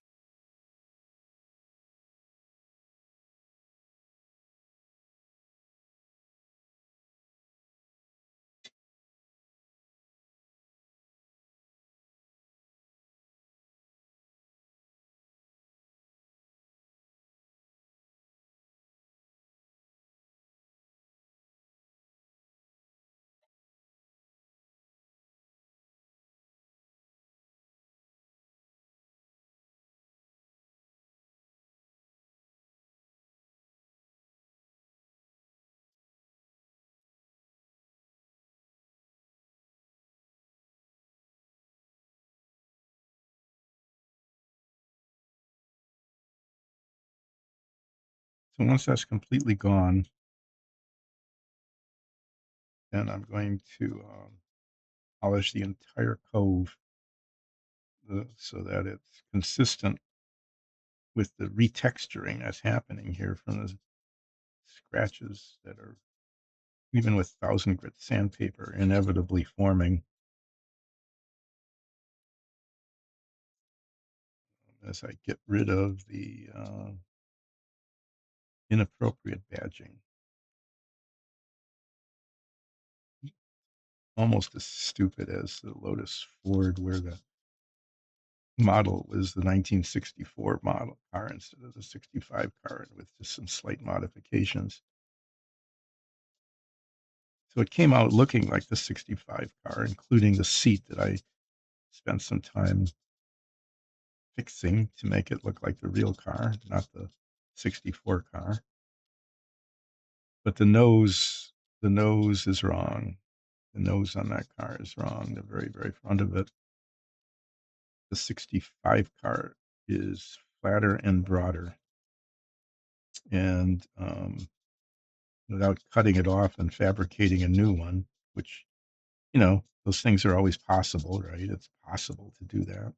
So once that's completely gone, then I'm going to polish the entire cove so that it's consistent with the retexturing that's happening here from the scratches that are, even with 1000 grit sandpaper, inevitably forming as I get rid of the inappropriate badging. Almost as stupid as the Lotus Ford, where the model was the 1964 model car instead of the 65 car with just some slight modifications. So it came out looking like the 65 car, including the seat that I spent some time fixing to make it look like the real car, not the 64 car. But the nose is wrong. The nose on that car is wrong. The very, very front of it. The 65 car is flatter and broader. And without cutting it off and fabricating a new one, which, those things are always possible, right? It's possible to do that.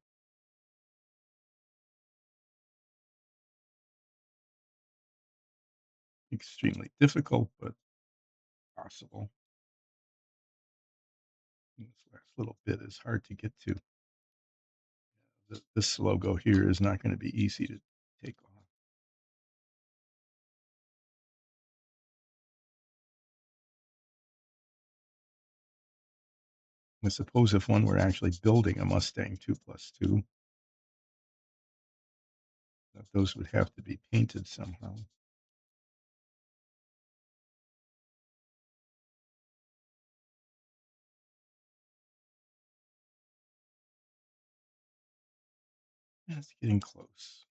Extremely difficult, but possible. This last little bit is hard to get to. This logo here is not going to be easy to take off. I suppose if one were actually building a Mustang 2+2, that those would have to be painted somehow. It's getting close.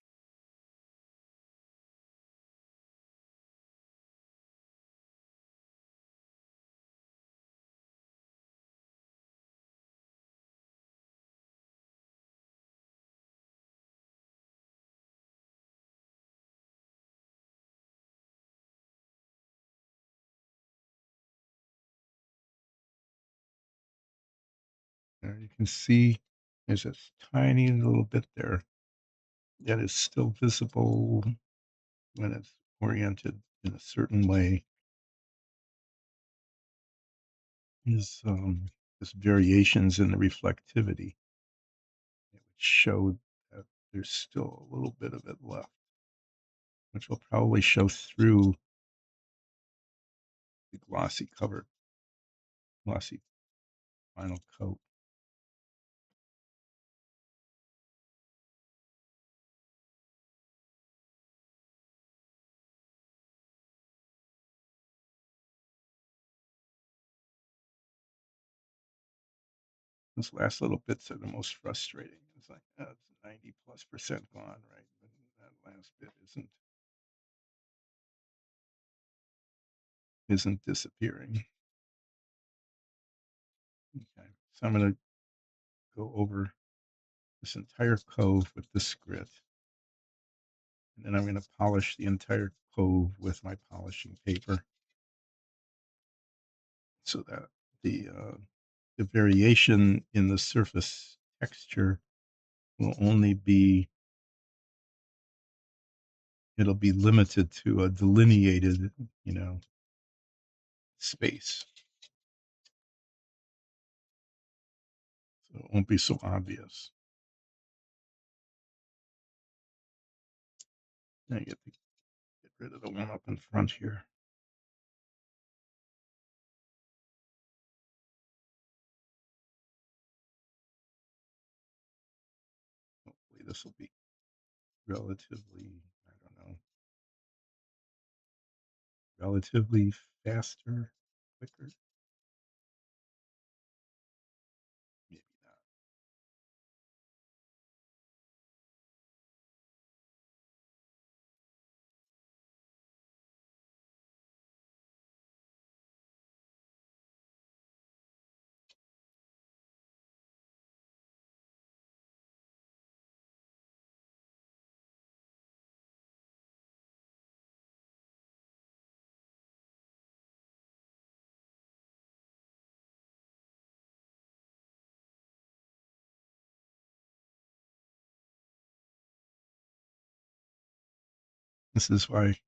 There you can see there's a tiny little bit there that is still visible when it's oriented in a certain way. Is this variations in the reflectivity. It would show that there's still a little bit of it left, which will probably show through the glossy vinyl coat. Those last little bits are the most frustrating. It's like, it's 90+% gone, right? But that last bit isn't disappearing. Okay, so I'm going to go over this entire cove with this grit, and then I'm going to polish the entire cove with my polishing paper, so that the variation in the surface texture will only be it'll be limited to a delineated, space. So it won't be so obvious. I get rid of the one up in front here. Hopefully this will be relatively, I don't know, relatively faster, quicker. Maybe not. This is why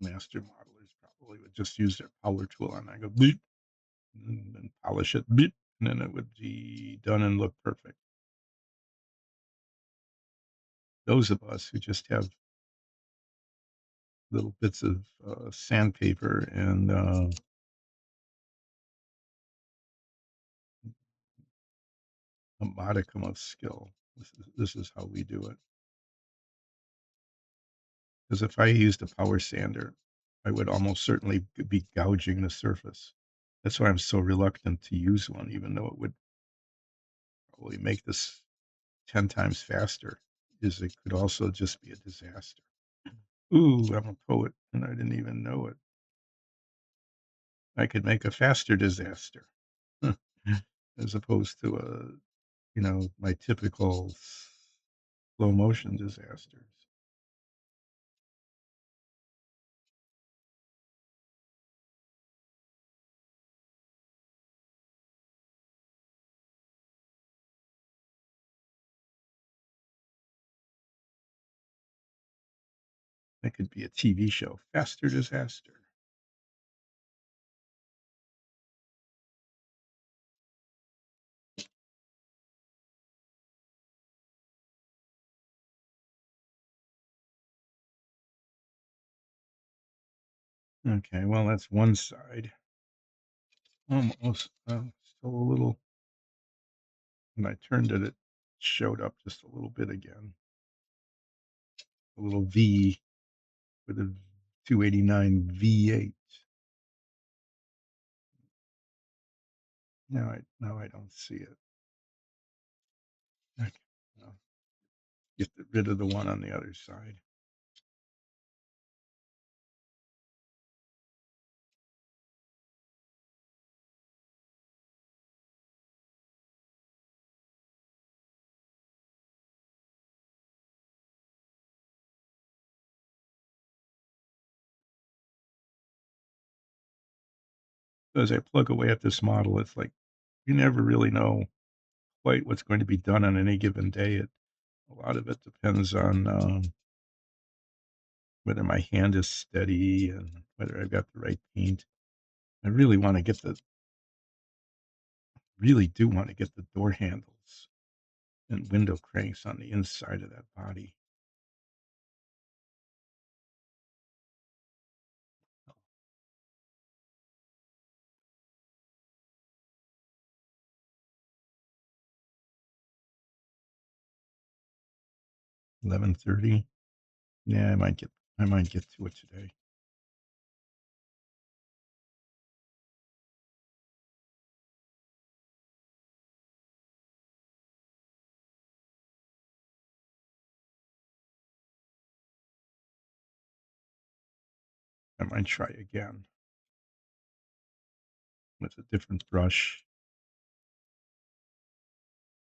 master modelers probably would just use their power tool and I go beep and then polish it beep, and then it would be done and look perfect. Those of us who just have little bits of sandpaper and a modicum of skill. This is how we do it. Because if I used a power sander, I would almost certainly be gouging the surface. That's why I'm so reluctant to use one, even though it would probably make this 10 times faster, is it could also just be a disaster. Ooh, I'm a poet, and I didn't even know it. I could make a faster disaster as opposed to my typical slow motion disasters. That could be a TV show, Faster Disaster. Okay, well, that's one side. Almost, still a little. When I turned it, it showed up just a little bit again. A little V with a 289 V8. Now I don't see it. Okay, well, get rid of the one on the other side. So as I plug away at this model, it's like you never really know quite what's going to be done on any given day. A lot of it depends on whether my hand is steady and whether I've got the right paint. I really do want to get the door handles and window cranks on the inside of that body. 11:30. Yeah, I might get to it today. I might try again with a different brush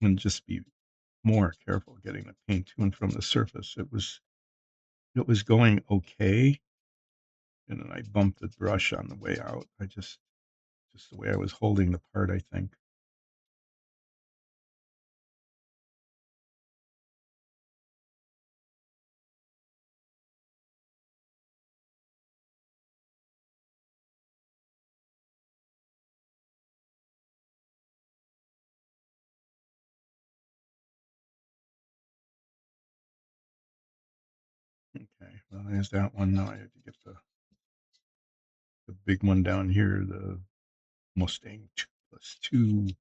and just be more careful getting the paint to and from the surface. It was going okay, and then I bumped the brush on the way out. I just the way I was holding the part, I think. Okay, well, there's that one. Now I have to get the big one down here, the Mustang 2+2.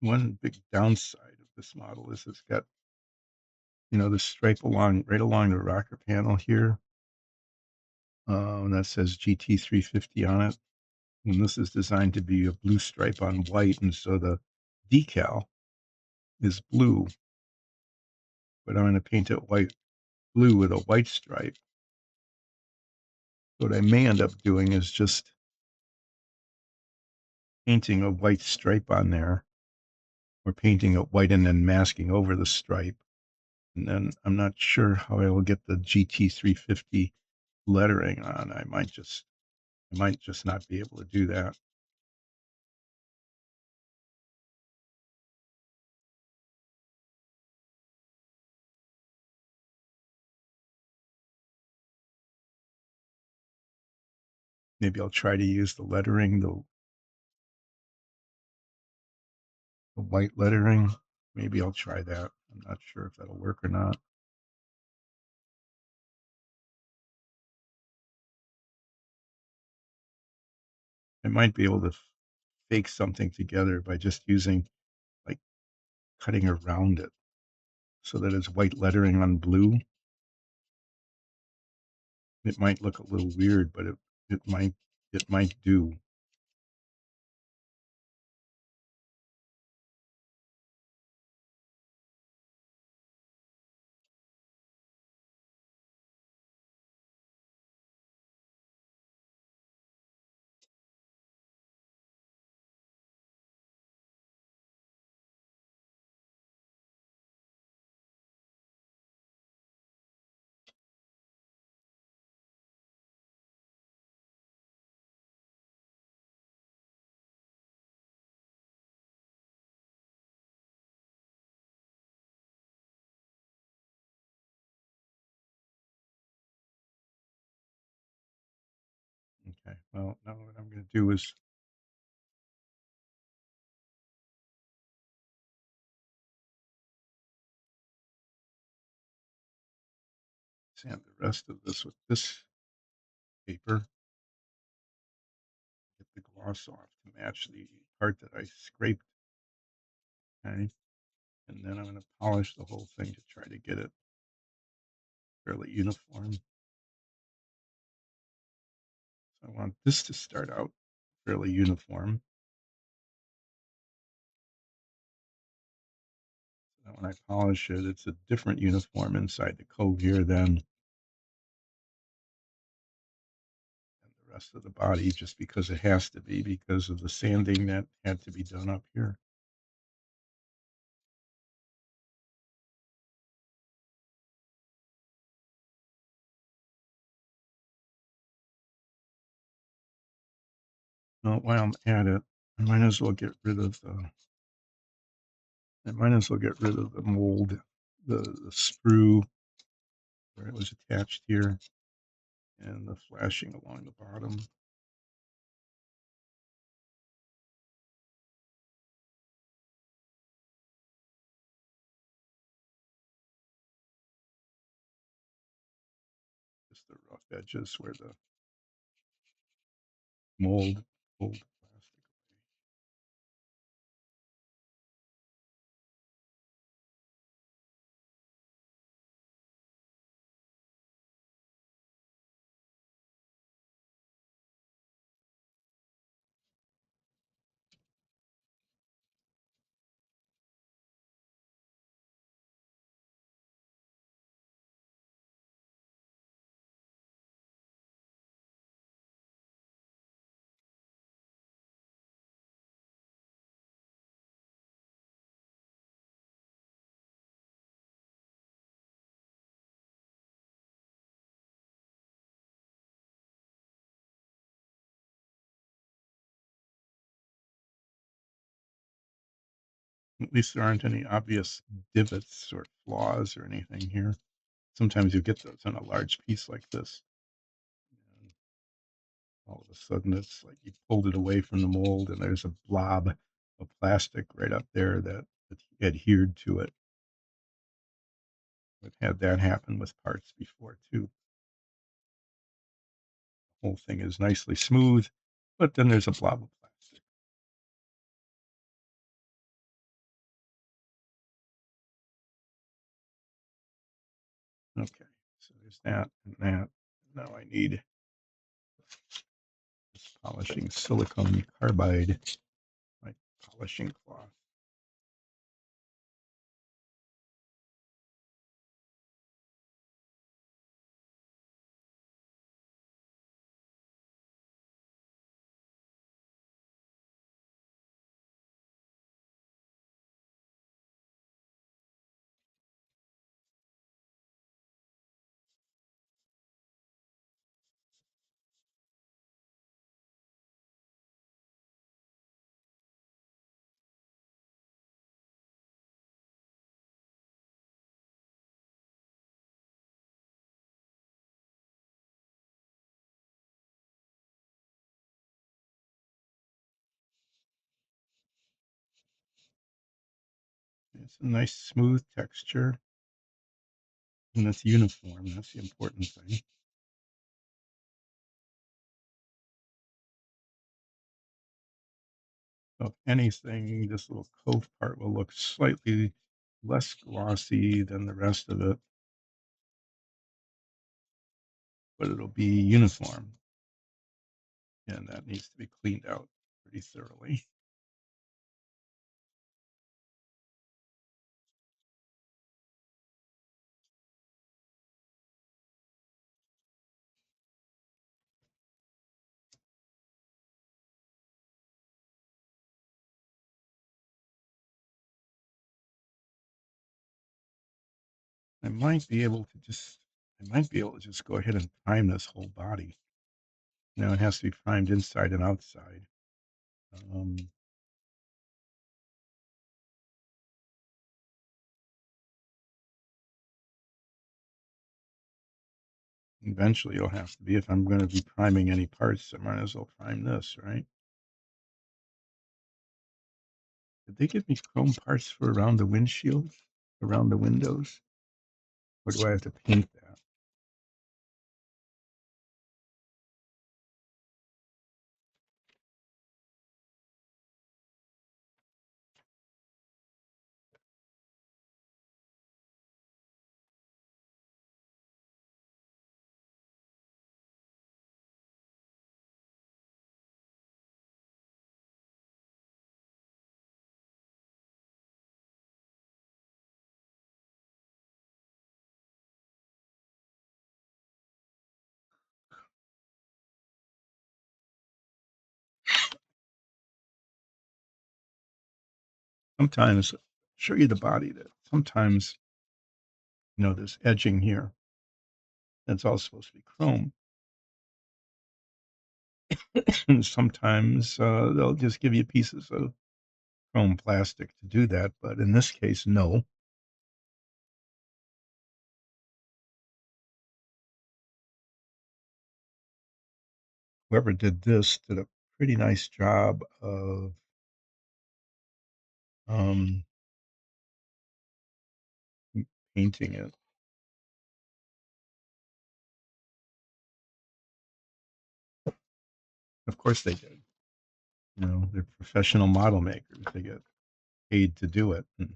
One big downside of this model is it's got, the stripe right along the rocker panel here, and that says GT-350 on it. And this is designed to be a blue stripe on white, and so the decal is blue, but I'm going to paint it blue with a white stripe. What I may end up doing is just painting a white stripe on there or painting it white and then masking over the stripe. And then I'm not sure how I will get the GT350 lettering on. I might just not be able to do that. Maybe I'll try to use the lettering, the white lettering. Maybe I'll try that. I'm not sure if that'll work or not. I might be able to fake something together by just using, like, cutting around it so that it's white lettering on blue. It might look a little weird, but it might do. Okay. Well, now what I'm going to do is sand the rest of this with this paper. Get the gloss off to match the part that I scraped. Okay. And then I'm going to polish the whole thing to try to get it fairly uniform. So I want this to start out fairly uniform. So that when I polish it, it's a different uniform inside the cove here than the rest of the body, just because it has to be because of the sanding that had to be done up here. Well, while I'm at it, I might as well get rid of the mold, the sprue where it was attached here, and the flashing along the bottom. Just the rough edges where the mold pulled the plastic away. At least there aren't any obvious divots or flaws or anything here. Sometimes you get those on a large piece like this. And all of a sudden, it's like you pulled it away from the mold, and there's a blob of plastic right up there that adhered to it. I've had that happen with parts before too. The whole thing is nicely smooth, but then there's a blob of plastic. Okay, so there's that and that. Now I need this polishing silicone carbide, like polishing cloth. It's a nice smooth texture, and it's uniform. That's the important thing. So if anything, this little cove part will look slightly less glossy than the rest of it, but it'll be uniform. And that needs to be cleaned out pretty thoroughly. I might be able to just go ahead and prime this whole body. It has to be primed inside and outside. Um, Eventually, it'll have to be. If I'm going to be priming any parts, I might as well prime this, right? Did they give me chrome parts for around the windshield, around the windows? Or do I have to paint that? Sometimes, show you the body that sometimes, there's edging here. That's all supposed to be chrome. And sometimes they'll just give you pieces of chrome plastic to do that. But in this case, no. Whoever did this did a pretty nice job of um, painting it. Of course they did. They're professional model makers. They get paid to do it, and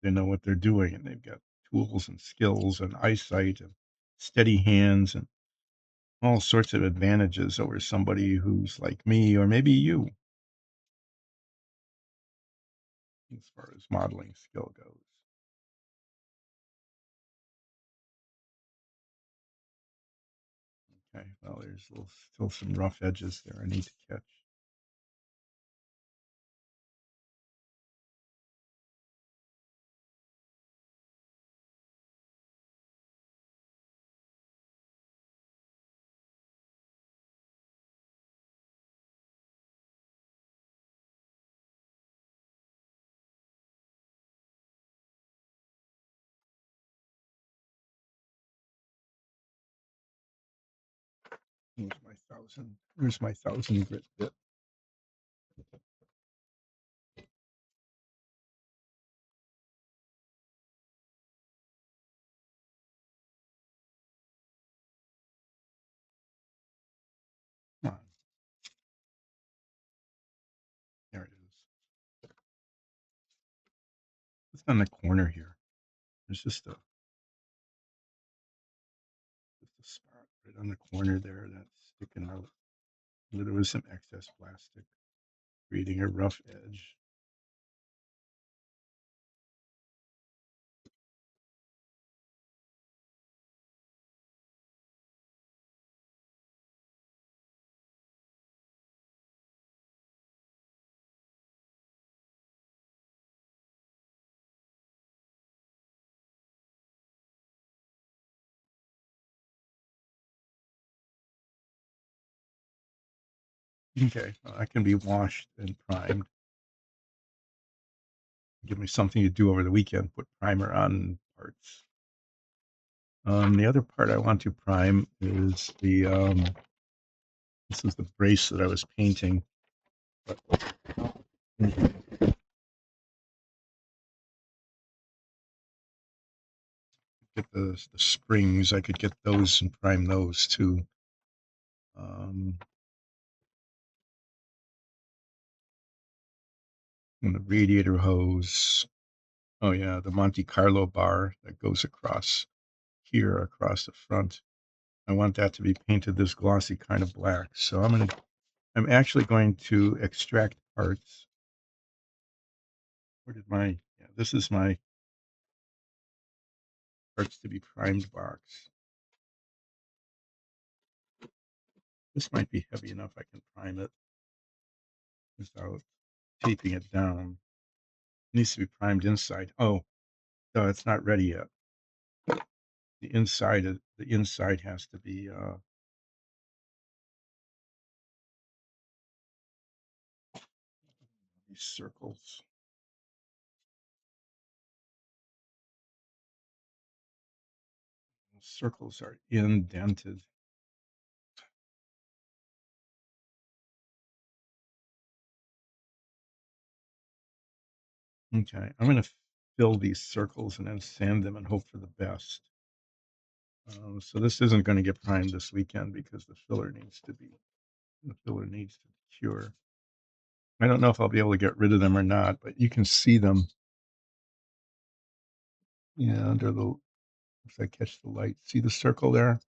they know what they're doing, and they've got tools and skills and eyesight and steady hands and all sorts of advantages over somebody who's like me or maybe you as far as modeling skill goes. Okay, well, there's still some rough edges there I need to catch. Here's my 1,000 grit bit. Come on. There it is. It's on the corner here. There's just a spot right on the corner there that's sticking out. There was some excess plastic, creating a rough edge. Okay, well, that can be washed and primed. Give me something to do over the weekend. Put primer on parts. The other part I want to prime is this is the brace that I was painting. But get the springs. I could get those and prime those too. And the radiator hose. Oh yeah, the Monte Carlo bar that goes across here, across the front. I want that to be painted this glossy kind of black. So I'm actually going to extract parts. Where did my, yeah, this is my parts to be primed box. This might be heavy enough I can prime it without taping it down. It needs to be primed inside. Oh, no, it's not ready yet. The inside has to be these circles. The circles are indented. Okay, I'm going to fill these circles and then sand them and hope for the best. So this isn't going to get primed this weekend because the filler needs to cure. I don't know if I'll be able to get rid of them or not, but you can see them. Yeah, under the, if I catch the light, see the circle there?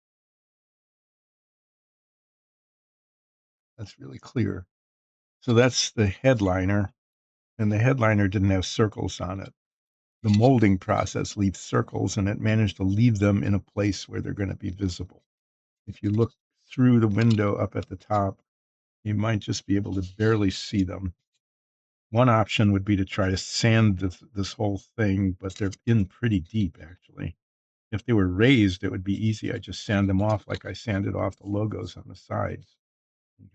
That's really clear. So that's the headliner, and the headliner didn't have circles on it. The molding process leaves circles, and it managed to leave them in a place where they're going to be visible. If you look through the window up at the top, you might just be able to barely see them. One option would be to try to sand this whole thing, but they're in pretty deep, actually. If they were raised, it would be easy. I just sand them off like I sanded off the logos on the sides.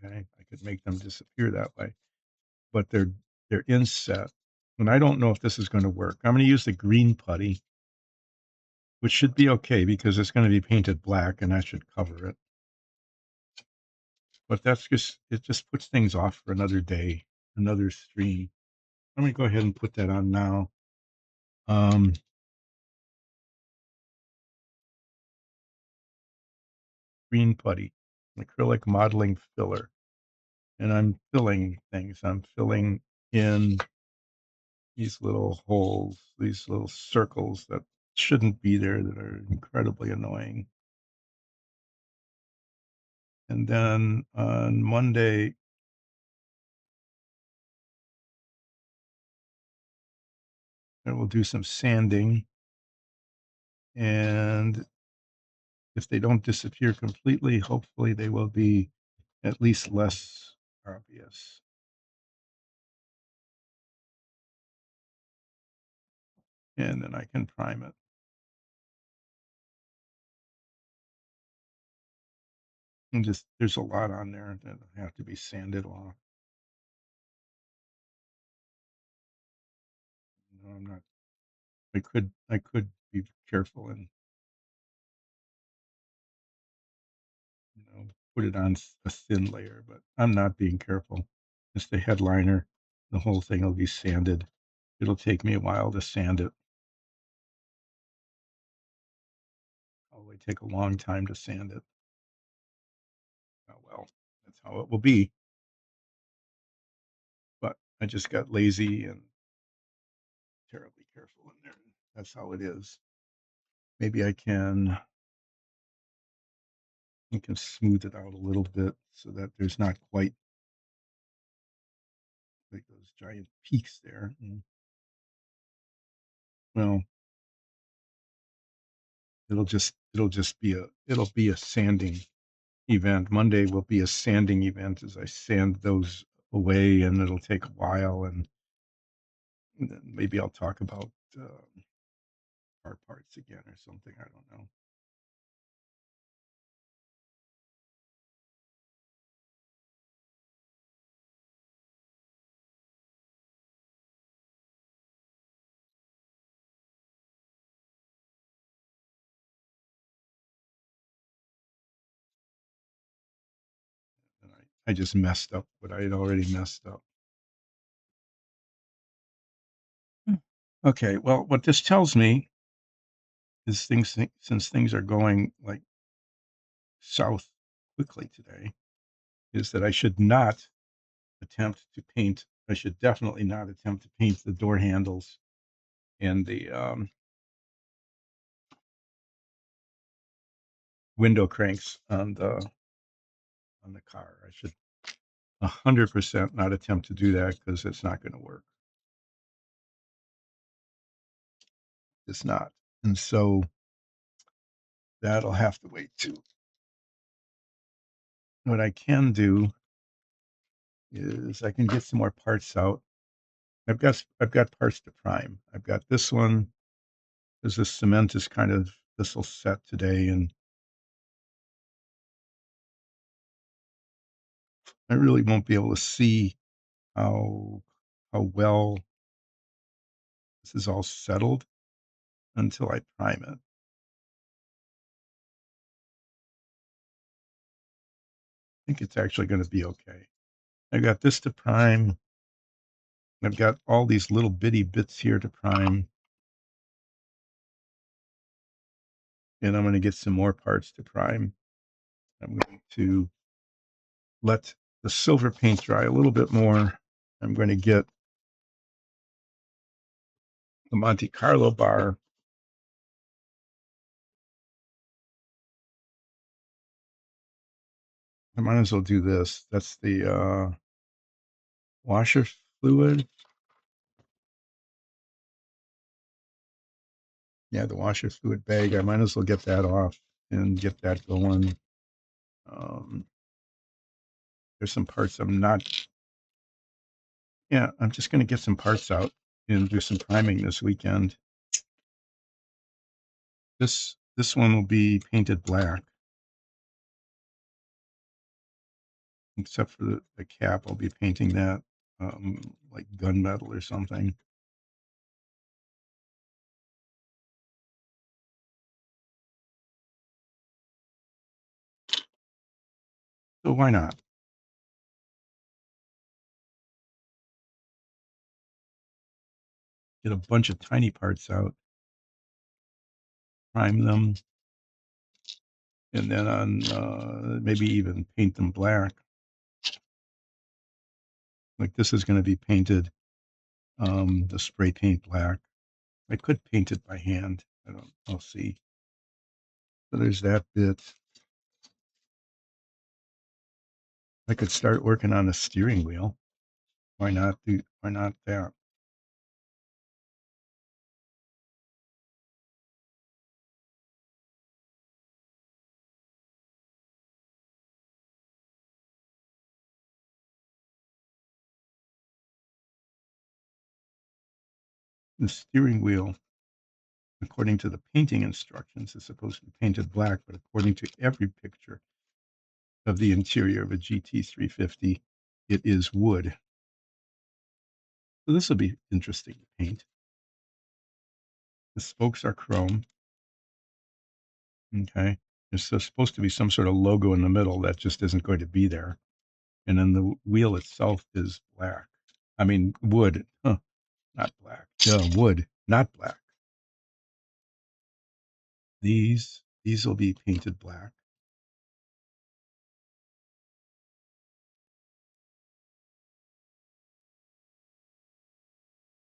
Okay, I could make them disappear that way, but they're inset, and I don't know if this is going to work. I'm going to use the green putty, which should be okay because it's going to be painted black, and that should cover it. But it just puts things off for another day, another stream. I'm going to go ahead and put that on now. Green putty, acrylic modeling filler, and I'm filling things. I'm filling in these little holes, these little circles that shouldn't be there that are incredibly annoying. And then on Monday, I will do some sanding. And if they don't disappear completely, hopefully they will be at least less obvious. And then I can prime it. And just there's a lot on there that have to be sanded off. I'm not. I could be careful and put it on a thin layer, but I'm not being careful. It's the headliner. The whole thing will be sanded. It'll take me a while to sand it. Probably take a long time to sand it. Oh well, that's how it will be. But I just got lazy and terribly careful in there. That's how it is. Maybe I can smooth it out a little bit so that there's not quite like those giant peaks there. Well, it'll be a sanding event. Monday will be a sanding event as I sand those away, and it'll take a while. And then maybe I'll talk about car parts again or something. I don't know. And I just messed up what I had already messed up. Okay, well, what this tells me is things since things are going like south quickly today, is that I should not attempt to paint. I should definitely not attempt to paint the door handles and the window cranks on the car. I should 100% not attempt to do that because it's not going to work. It's not. And so that'll have to wait too. What I can do is I can get some more parts out. I've got parts to prime. I've got this one because this cement is kind of, this will set today, and I really won't be able to see how how well this is all settled until I prime it. I think it's actually going to be okay. I got this to prime. I've got all these little bitty bits here to prime, and I'm going to get some more parts to prime. I'm going to let the silver paint dry a little bit more. I'm going to get the Monte Carlo bar. I might as well do this. That's the washer fluid. Yeah, the washer fluid bag. I might as well get that off and get that going. Um, there's some parts I'm not. Yeah, I'm just going to get some parts out and do some priming this weekend. This one will be painted black, except for the cap. I'll be painting that like gunmetal or something. So why not? Get a bunch of tiny parts out, prime them, and then on maybe even paint them black. Like this is going to be painted the spray paint black. I could paint it by hand. I'll see. So there's that bit. I could start working on the steering wheel. Why not that? The steering wheel, according to the painting instructions, is supposed to be painted black, but according to every picture of the interior of a GT350, it is wood. So this will be interesting to paint. The spokes are chrome. Okay. There's supposed to be some sort of logo in the middle that just isn't going to be there. And then the wheel itself is black. I mean, wood, not black. Wood, not black. These will be painted black.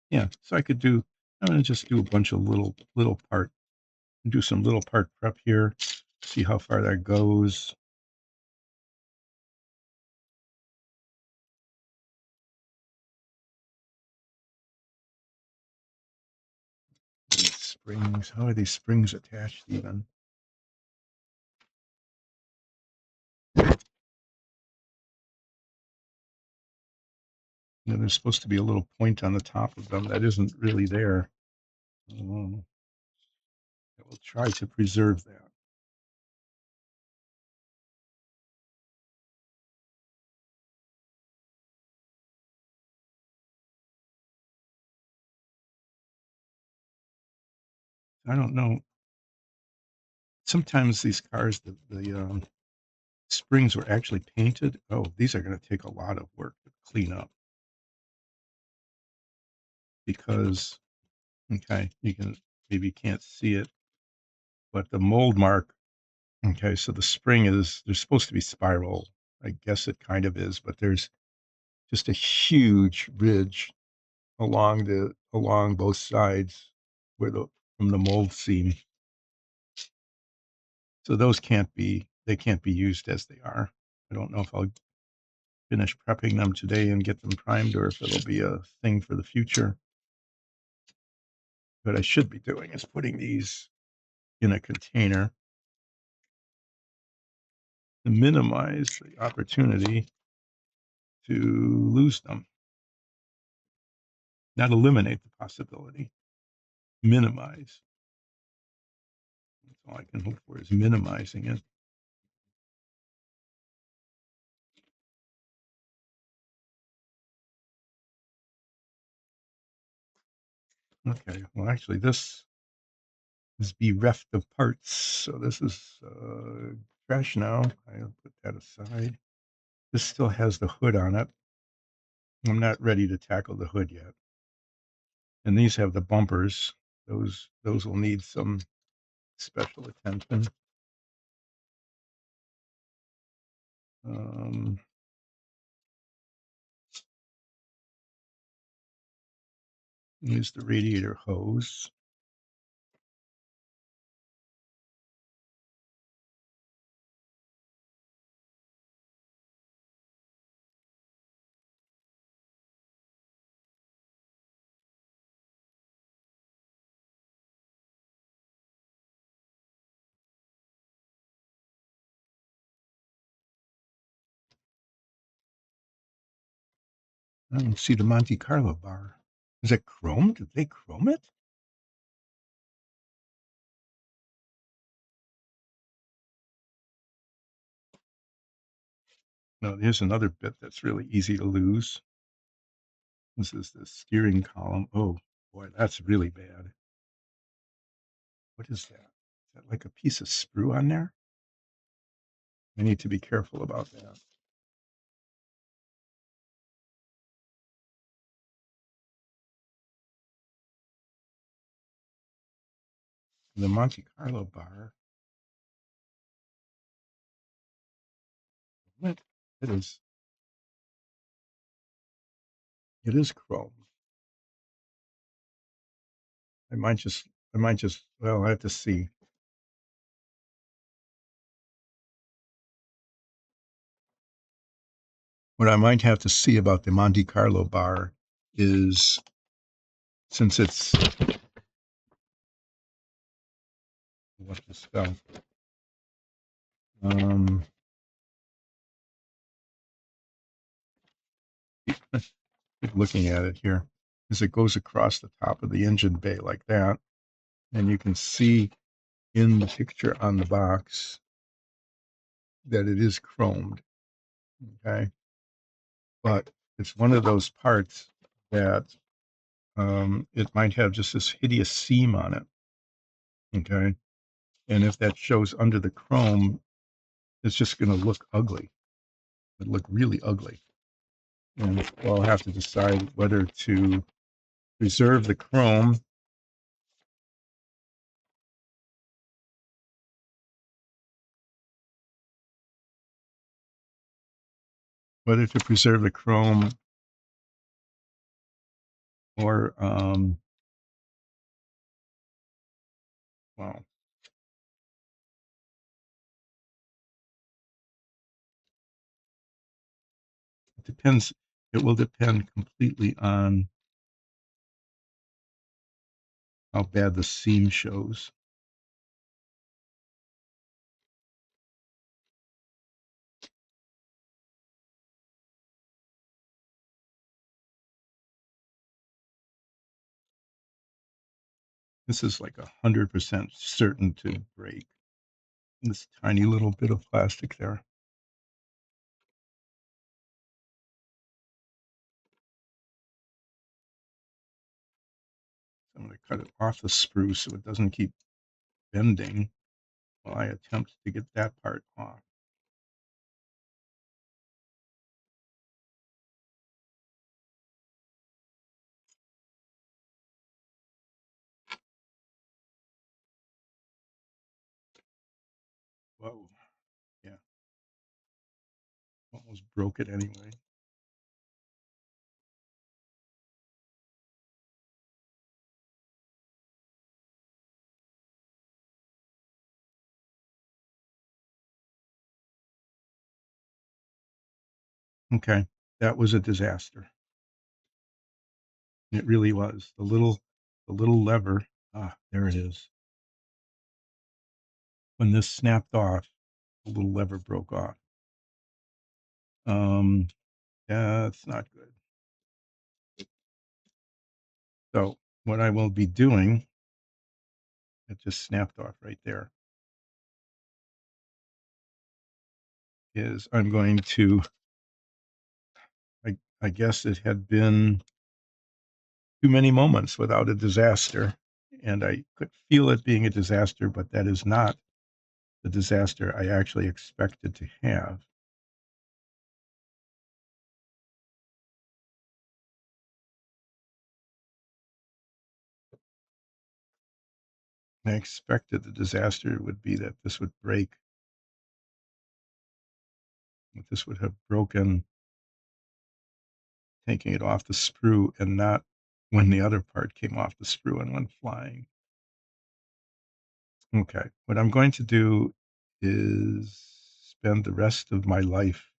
Yeah, so I'm going to just do a bunch of little part, do some little part prep here, see how far that goes. These springs, how are these springs attached even? You know, there's supposed to be a little point on the top of them that isn't really there. I will try to preserve that. I don't know. Sometimes these cars, the springs were actually painted. Oh, these are going to take a lot of work to clean up because, okay, maybe you can't see it. but the mold mark, okay, so the spring is, they're supposed to be spiral. I guess it kind of is, but there's just a huge ridge along both sides where the from the mold seam. So those they can't be used as they are. I don't know if I'll finish prepping them today and get them primed, or if it'll be a thing for the future. What I should be doing is putting these in a container to minimize the opportunity to lose them. Not eliminate the possibility, minimize. That's all I can hope for, is minimizing it. Okay, well, actually, this is bereft of parts, so this is trash now. I'll put that aside. This still has the hood on it. I'm not ready to tackle the hood yet. And these have the bumpers. Those will need some special attention. Um, Here's the radiator hose. I don't see the Monte Carlo bar. Is it chrome? Did they chrome it? No, here's another bit that's really easy to lose. This is the steering column. Oh, boy, that's really bad. What is that? Is that like a piece of sprue on there? I need to be careful about that. The Monte Carlo bar. What? It is. It is chrome. I might just, well, I have to see. What I might have to see about the Monte Carlo bar is, since it's, what to spell? Um, keep looking at it here, as it goes across the top of the engine bay like that, and you can see in the picture on the box that it is chromed. Okay, but it's one of those parts that it might have just this hideous seam on it. Okay, and if that shows under the chrome, it's just going to look ugly. It look really ugly, and I'll have to decide whether to preserve the chrome, whether to preserve the chrome or well, it depends. It will depend completely on how bad the seam shows. This is like 100% certain to break. This tiny little bit of plastic there. I'm going to cut it off the sprue so it doesn't keep bending while I attempt to get that part off. Whoa. Yeah. Almost broke it anyway. Okay. That was a disaster. It really was. The little lever. Ah, there it is. When this snapped off, the little lever broke off. Um, that's not good. So what I will be doing, it just snapped off right there, is I'm going to, I guess it had been too many moments without a disaster. And I could feel it being a disaster, but that is not the disaster I actually expected to have. I expected the disaster would be that this would break, that this would have broken, taking it off the sprue and not when the other part came off the sprue and went flying. Okay. What I'm going to do is spend the rest of my life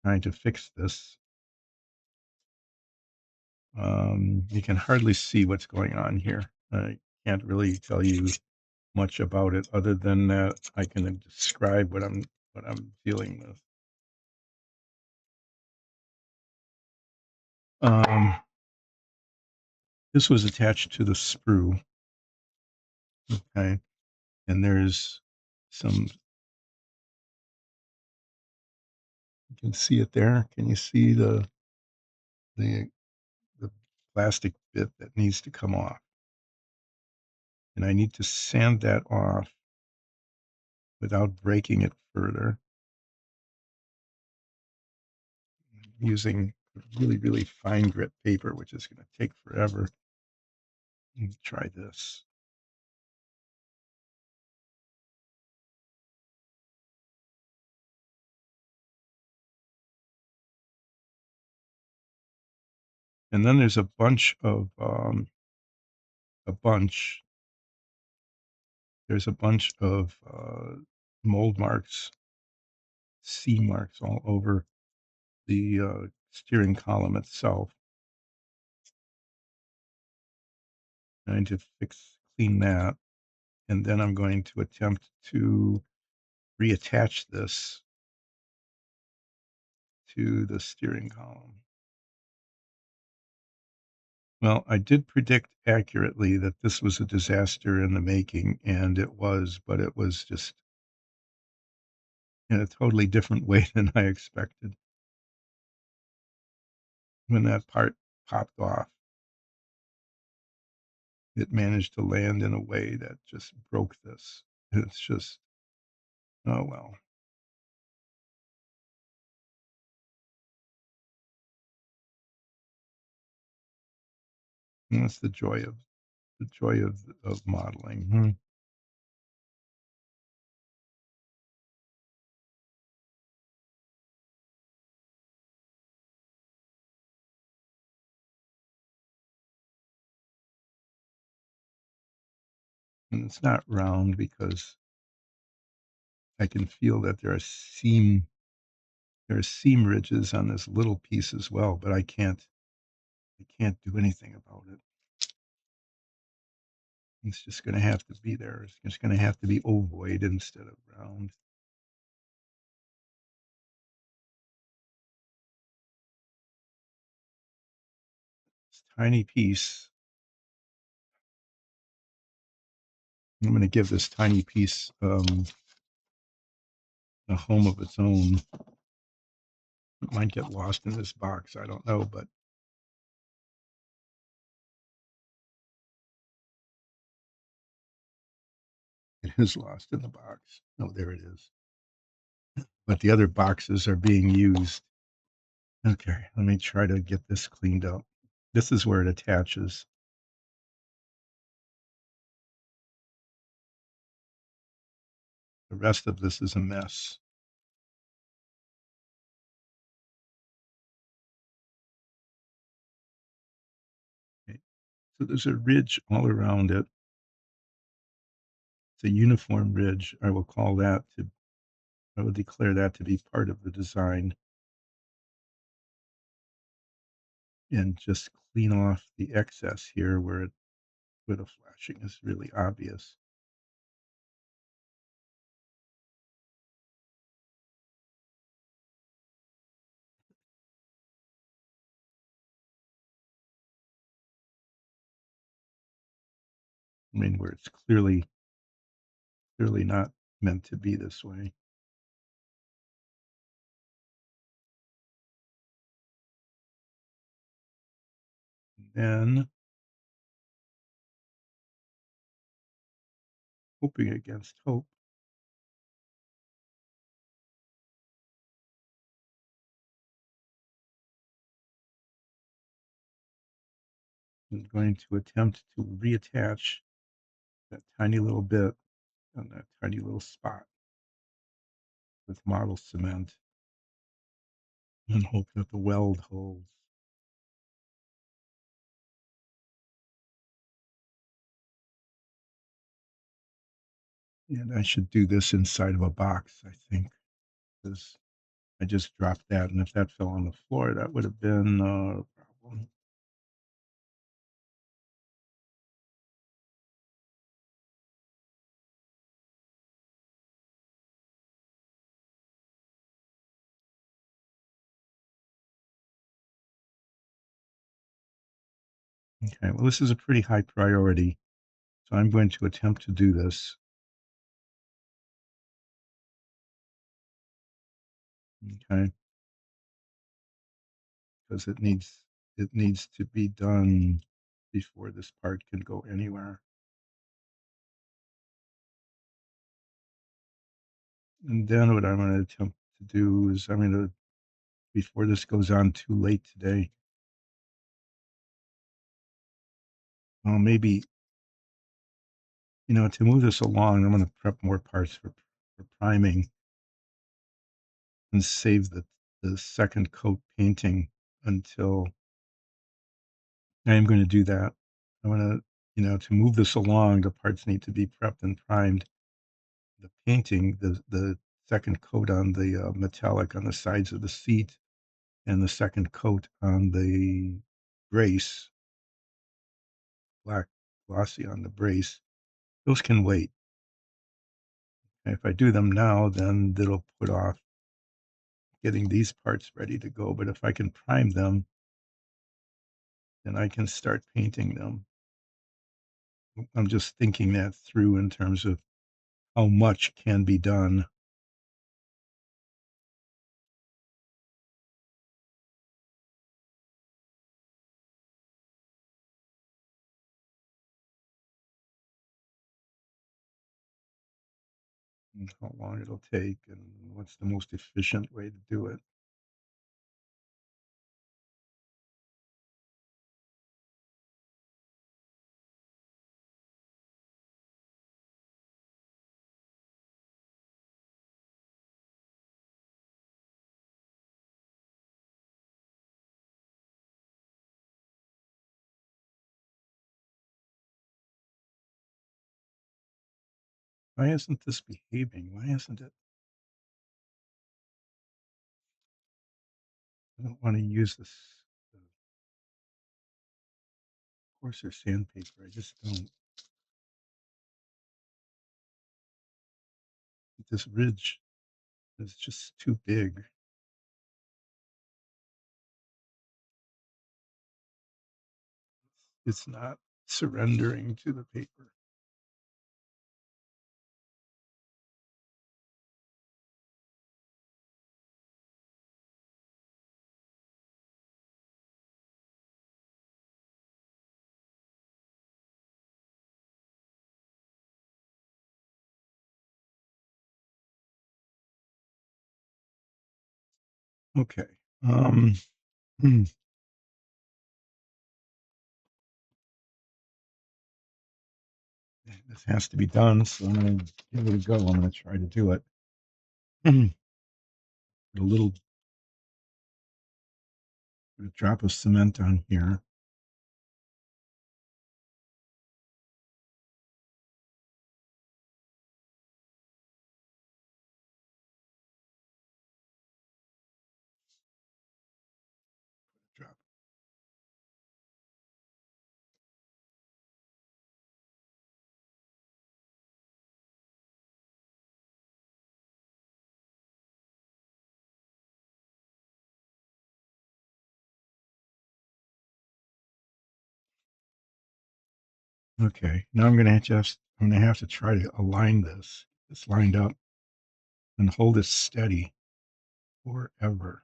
trying to fix this. You can hardly see what's going on here. I can't really tell you much about it other than that I can describe what I'm dealing with. Um, this was attached to the sprue, okay, and there's some. You can see it there. Can you see the the plastic bit that needs to come off? And I need to sand that off without breaking it further using really, really fine grit paper, which is going to take forever. Let me try this. And then there's a bunch, there's a bunch of mold marks, C marks all over the steering column itself. I need to clean that. And then I'm going to attempt to reattach this to the steering column. Well, I did predict accurately that this was a disaster in the making, and it was, but it was just in a totally different way than I expected. When that part popped off, it managed to land in a way that just broke this. It's just, oh well. And that's the joy of modeling. And it's not round because I can feel that there are seam ridges on this little piece as well, but I can't do anything about it. It's just going to have to be there. It's just going to have to be ovoid instead of round. This tiny piece. I'm going to give this tiny piece a home of its own. It might get lost in this box. I don't know, but it is lost in the box. Oh, there it is. But the other boxes are being used. Okay, let me try to get this cleaned up. This is where it attaches. The rest of this is a mess. Okay. So there's a ridge all around it. It's a uniform ridge. I will declare that to be part of the design and just clean off the excess here where the flashing is really obvious. I mean, where it's clearly not meant to be this way. Then, hoping against hope, I'm going to attempt to reattach that tiny little bit on that tiny little spot with model cement and hope that the weld holds. And I should do this inside of a box, I think, because I just dropped that, and if that fell on the floor, that would have been a problem. Okay, well, this is a pretty high priority, so I'm going to attempt to do this. Okay, because it needs to be done before this part can go anywhere. And then what I'm going to attempt to do is I'm going to, before this goes on too late today, well, maybe, to move this along, I'm going to prep more parts for priming and save the second coat painting until I am going to do that. I want to move this along, the parts need to be prepped and primed. The painting, the second coat on the metallic on the sides of the seat and the second coat on the brace, black glossy on the brace, those can wait. And if I do them now, then it'll put off getting these parts ready to go. But if I can prime them, then I can start painting them. I'm just thinking that through in terms of how much can be done. And how long it'll take and what's the most efficient way to do it. Why isn't this behaving? Why isn't it? I don't want to use this coarser sandpaper. I just don't. This ridge is just too big. It's not surrendering to the paper. Okay. Um, hmm, This has to be done, so I'm going to give it a go. I'm going to try to do it. Put a little drop of cement on here. Drop. Okay, now I'm going to have to try to align this. It's lined up and hold it steady forever.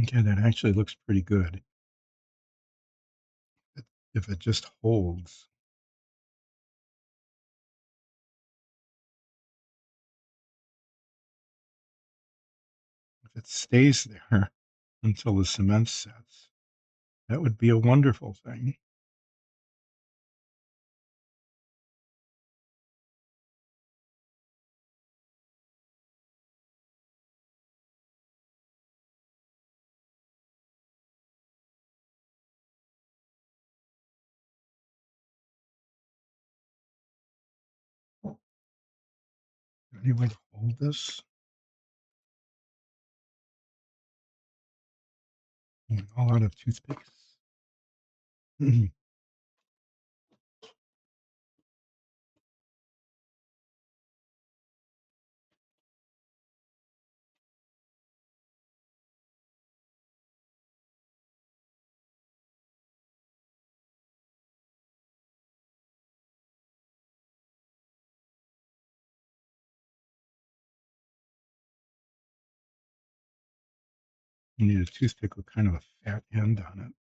Okay, that actually looks pretty good. If it just holds. If it stays there until the cement sets, that would be a wonderful thing. Any way to hold this? I'm all out of toothpicks. Need a toothpick with kind of a fat end on it.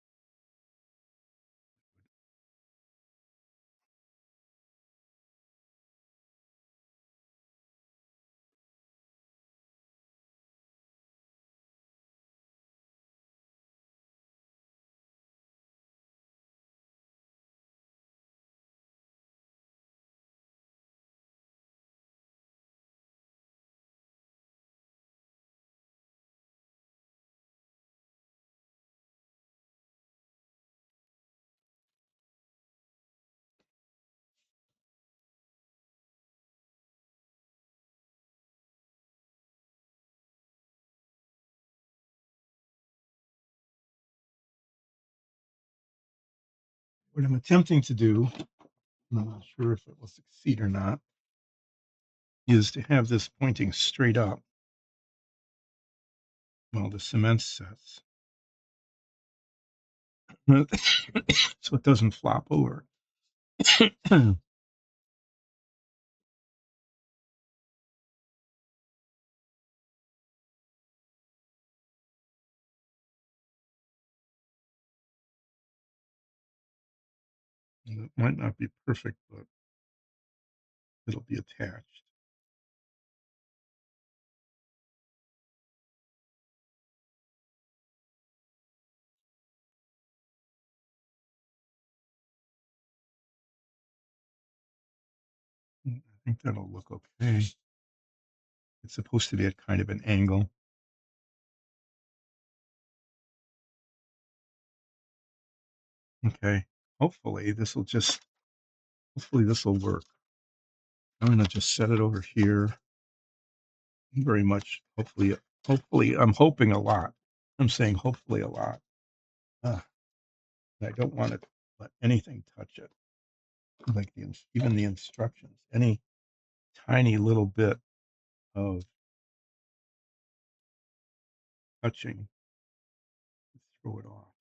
What I'm attempting to do, and I'm not sure if it will succeed or not, is to have this pointing straight up while the cement sets. So it doesn't flop over. It might not be perfect, but it'll be attached. I think that'll look okay. It's supposed to be at kind of an angle. Okay. Hopefully this will work. I'm going to just set it over here. Very much. Hopefully, I'm hoping a lot. I'm saying hopefully a lot. Ah, I don't want to let anything touch it. Like even the instructions, any tiny little bit of touching, throw it off.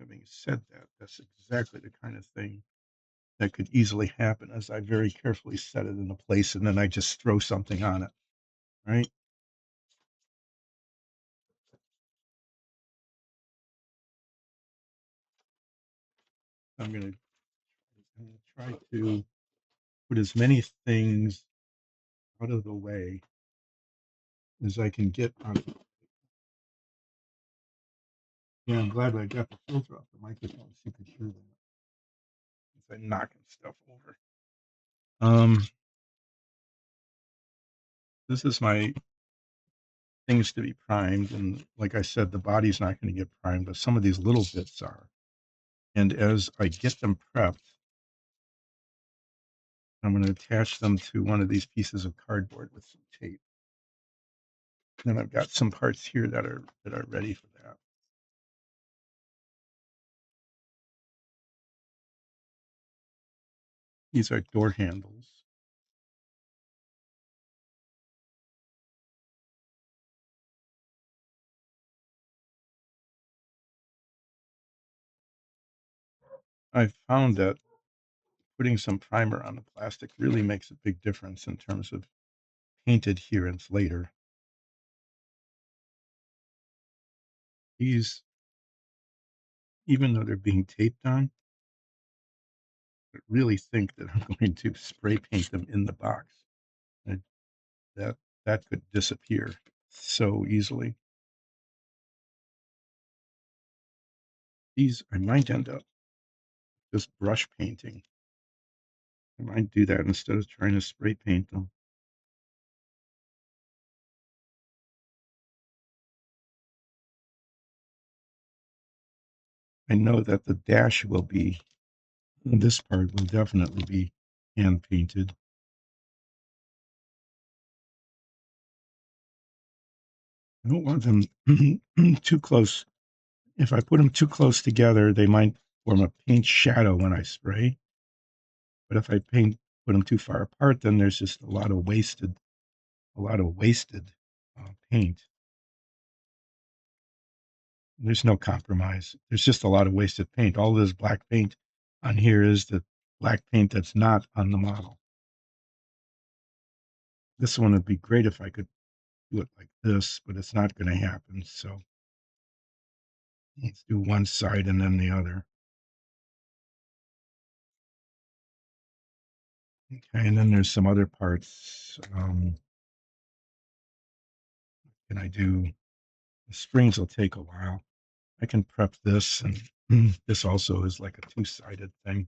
having said that, that's exactly the kind of thing that could easily happen as I very carefully set it into place and then I just throw something on it, right? I'm going to try to put as many things out of the way as I can get on. Yeah, I'm glad I got the filter off the microphone so you could hear that. As I'm knocking stuff over. Um, this is my things to be primed, and like I said, the body's not going to get primed, but some of these little bits are. And as I get them prepped, I'm going to attach them to one of these pieces of cardboard with some tape. And I've got some parts here that are ready for that. These are door handles. I found that putting some primer on the plastic really makes a big difference in terms of paint adherence later. These, even though they're being taped on, I really think that I'm going to spray paint them in the box. And that that could disappear so easily. These I might end up just brush painting. I might do that instead of trying to spray paint them. I know that the dash will be, this part will definitely be hand painted. I don't want them too close. If I put them too close together, they might form a paint shadow when I spray. But if I put them too far apart, then there's just a lot of wasted paint. There's no compromise. There's just a lot of wasted paint. All this black paint on here is the black paint that's not on the model. This one would be great if I could do it like this, but it's not going to happen. So let's do one side and then the other. Okay, and then there's some other parts. Can I do? The springs will take a while. I can prep this, and this also is like a two-sided thing.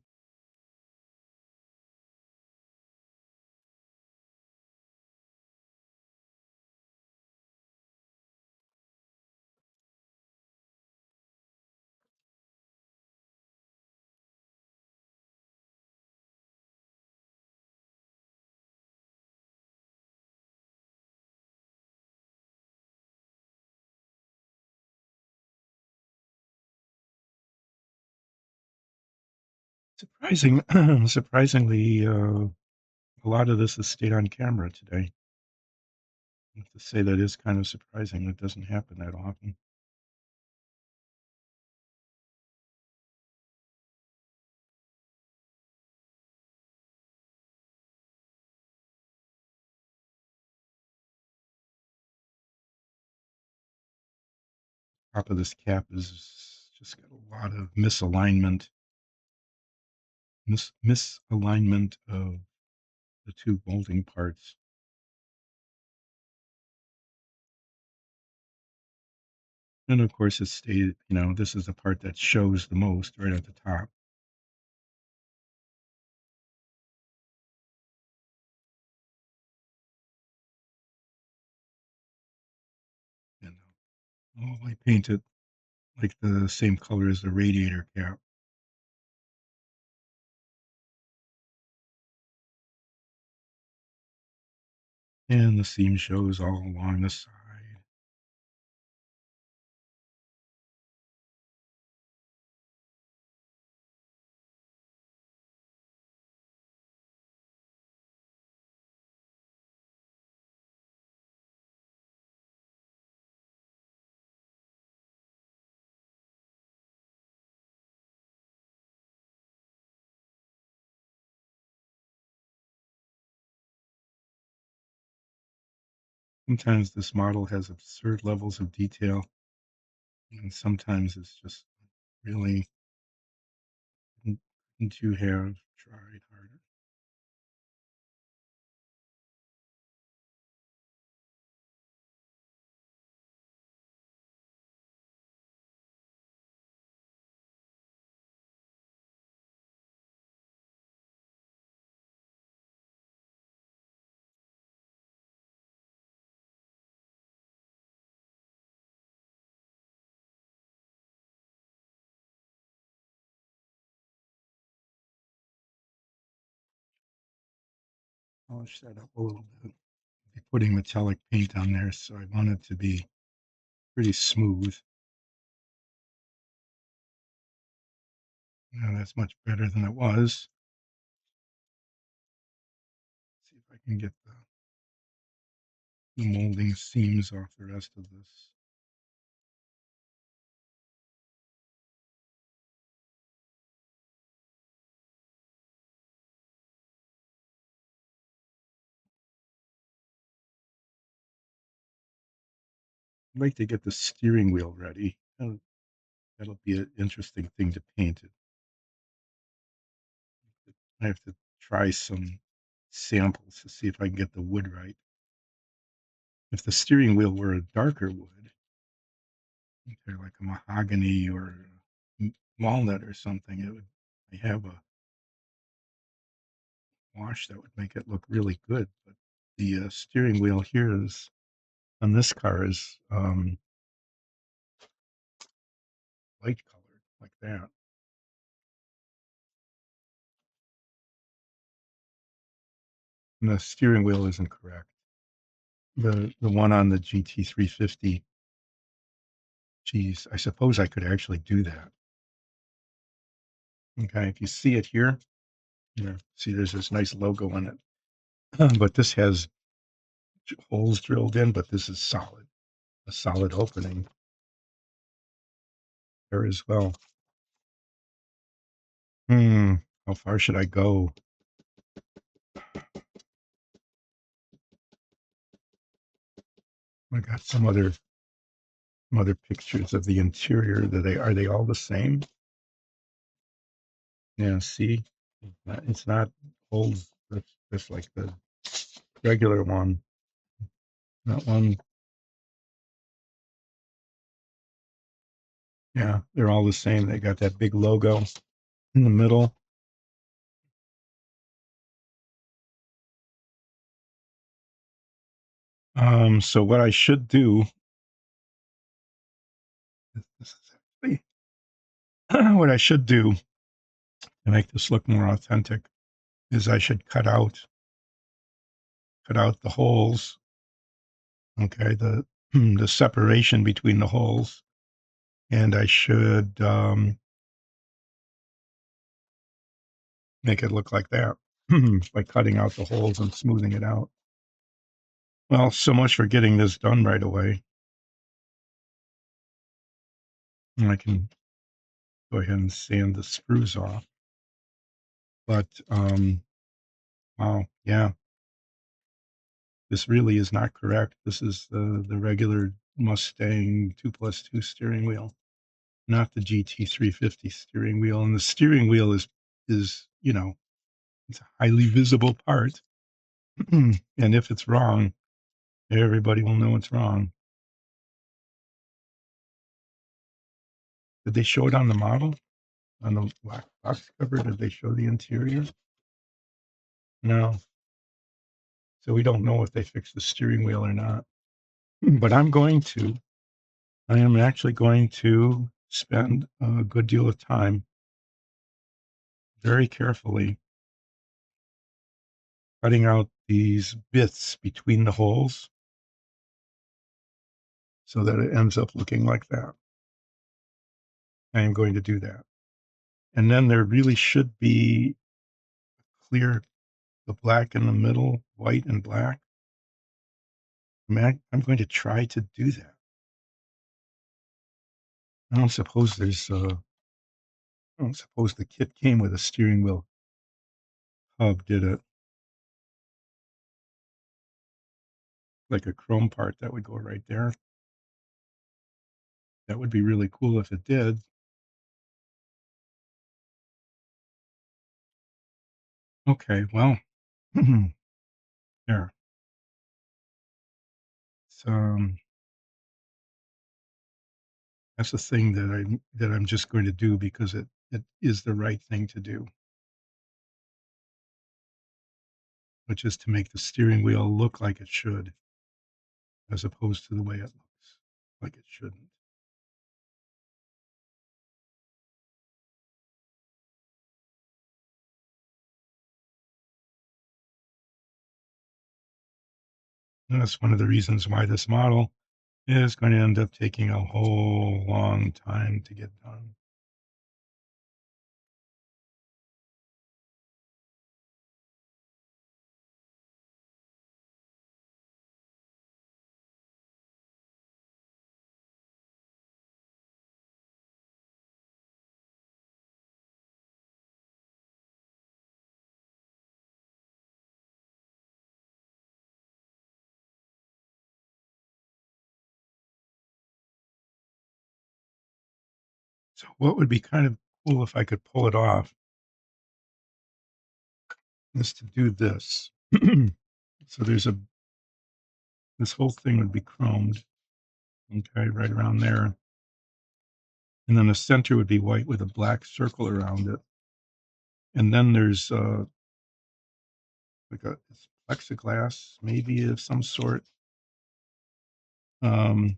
Surprisingly, a lot of this has stayed on camera today. I have to say that is kind of surprising. It doesn't happen that often. Top of this cap is just got a lot of misalignment of the two molding parts. And of course, it's stated, this is the part that shows the most right at the top. And I paint it like the same color as the radiator cap. And the seam shows all along the side. Sometimes this model has absurd levels of detail, and sometimes it's just really couldn't you have tried harder? Polish that up a little bit. Be putting metallic paint on there, so I want it to be pretty smooth. Yeah, that's much better than it was. See if I can get the molding seams off the rest of this. I'd like to get the steering wheel ready. That'll be an interesting thing to paint it. I have to try some samples to see if I can get the wood right. If the steering wheel were a darker wood, okay, like a mahogany or walnut or something, it would I have a wash that would make it look really good. But the steering wheel here is on this car is light colored like that. And the steering wheel isn't correct. The one on the GT350, geez, I suppose I could actually do that. Okay, if you see it here, see there's this nice logo on it, but this has holes drilled in, but this is solid, a solid opening there as well. How far should I go? I got some other pictures of the interior. Are they all the same? Yeah, see, it's not holes just like the regular one. That one, yeah, they're all the same. They got that big logo in the middle. So what I should do, this is actually what I should do to make this look more authentic is I should cut out the holes. Okay, the separation between the holes, and I should make it look like that by cutting out the holes and smoothing it out. Well, so much for getting this done right away. And I can go ahead and sand the screws off. But wow, yeah, this really is not correct. This is the regular Mustang 2+2 steering wheel, not the GT350 steering wheel. And the steering wheel is it's a highly visible part. And if it's wrong, everybody will know it's wrong. Did they show it on the model? On the black box cover, did they show the interior? No. So we don't know if they fixed the steering wheel or not. But I am actually going to spend a good deal of time very carefully cutting out these bits between the holes so that it ends up looking like that. I am going to do that. And then there really should be clear, the black in the middle, white and black. I'm going to try to do that. I don't suppose I don't suppose the kit came with a steering wheel hub, did it? like a chrome part that would go right there. That would be really cool if it did. Okay, well, there. So, that's the thing that I'm just going to do because it is the right thing to do, which is to make the steering wheel look like it should, as opposed to the way it looks like it shouldn't. And that's one of the reasons why this model is going to end up taking a whole long time to get done. So what would be kind of cool if I could pull it off is to do this. So there's a this whole thing would be chromed, okay, right around there. And then the center would be white with a black circle around it. And then there's like a it's plexiglass, maybe of some sort. Um,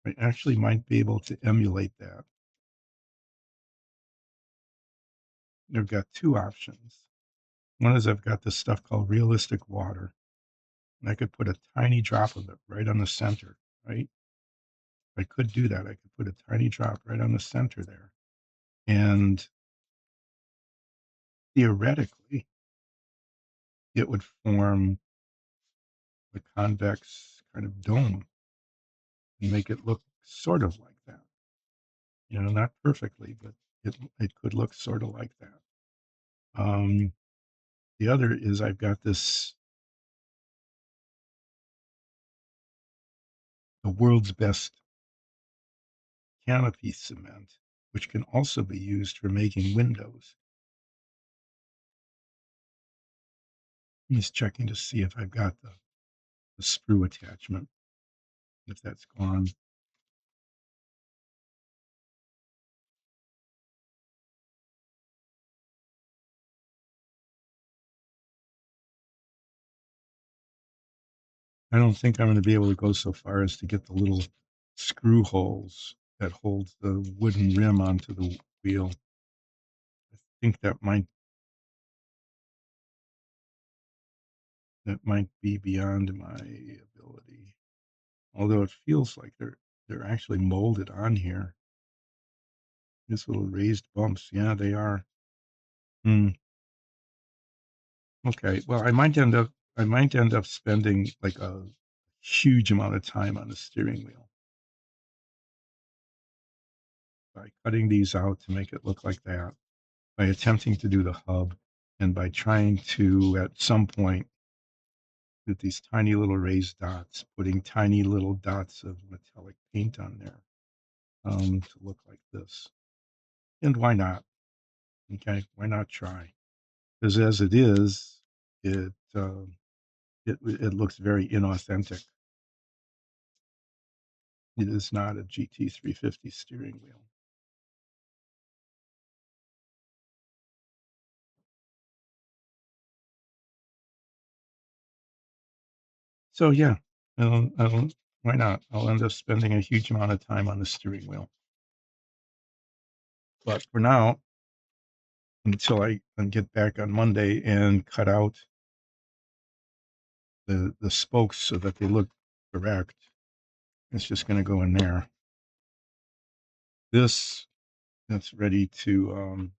I actually might be able to emulate that. I've got two options. One is I've got this stuff called realistic water, and I could put a tiny drop of it right on the center, right? I could do that. I could put a tiny drop right on the center there. And theoretically, it would form a convex kind of dome and make it look sort of like that. Not perfectly, but it could look sort of like that. Um, the other is I've got this the world's best canopy cement, which can also be used for making windows. I'm just checking to see if I've got the sprue attachment, if that's gone. I don't think I'm going to be able to go so far as to get the little screw holes that hold the wooden rim onto the wheel. I think that might be beyond my ability. Although it feels like they're actually molded on here. These little raised bumps. Yeah, they are. Hmm. Okay. Well, I might end up spending like a huge amount of time on the steering wheel by cutting these out to make it look like that, by attempting to do the hub, and by trying to, at some point, with these tiny little raised dots, putting tiny little dots of metallic paint on there, to look like this. And why not? Okay, why not try? Because as it is, it looks very inauthentic. It is not a GT350 steering wheel. So yeah, why not? I'll end up spending a huge amount of time on the steering wheel. But for now, until I can get back on Monday and cut out the spokes so that they look correct, it's just going to go in there. This that's ready to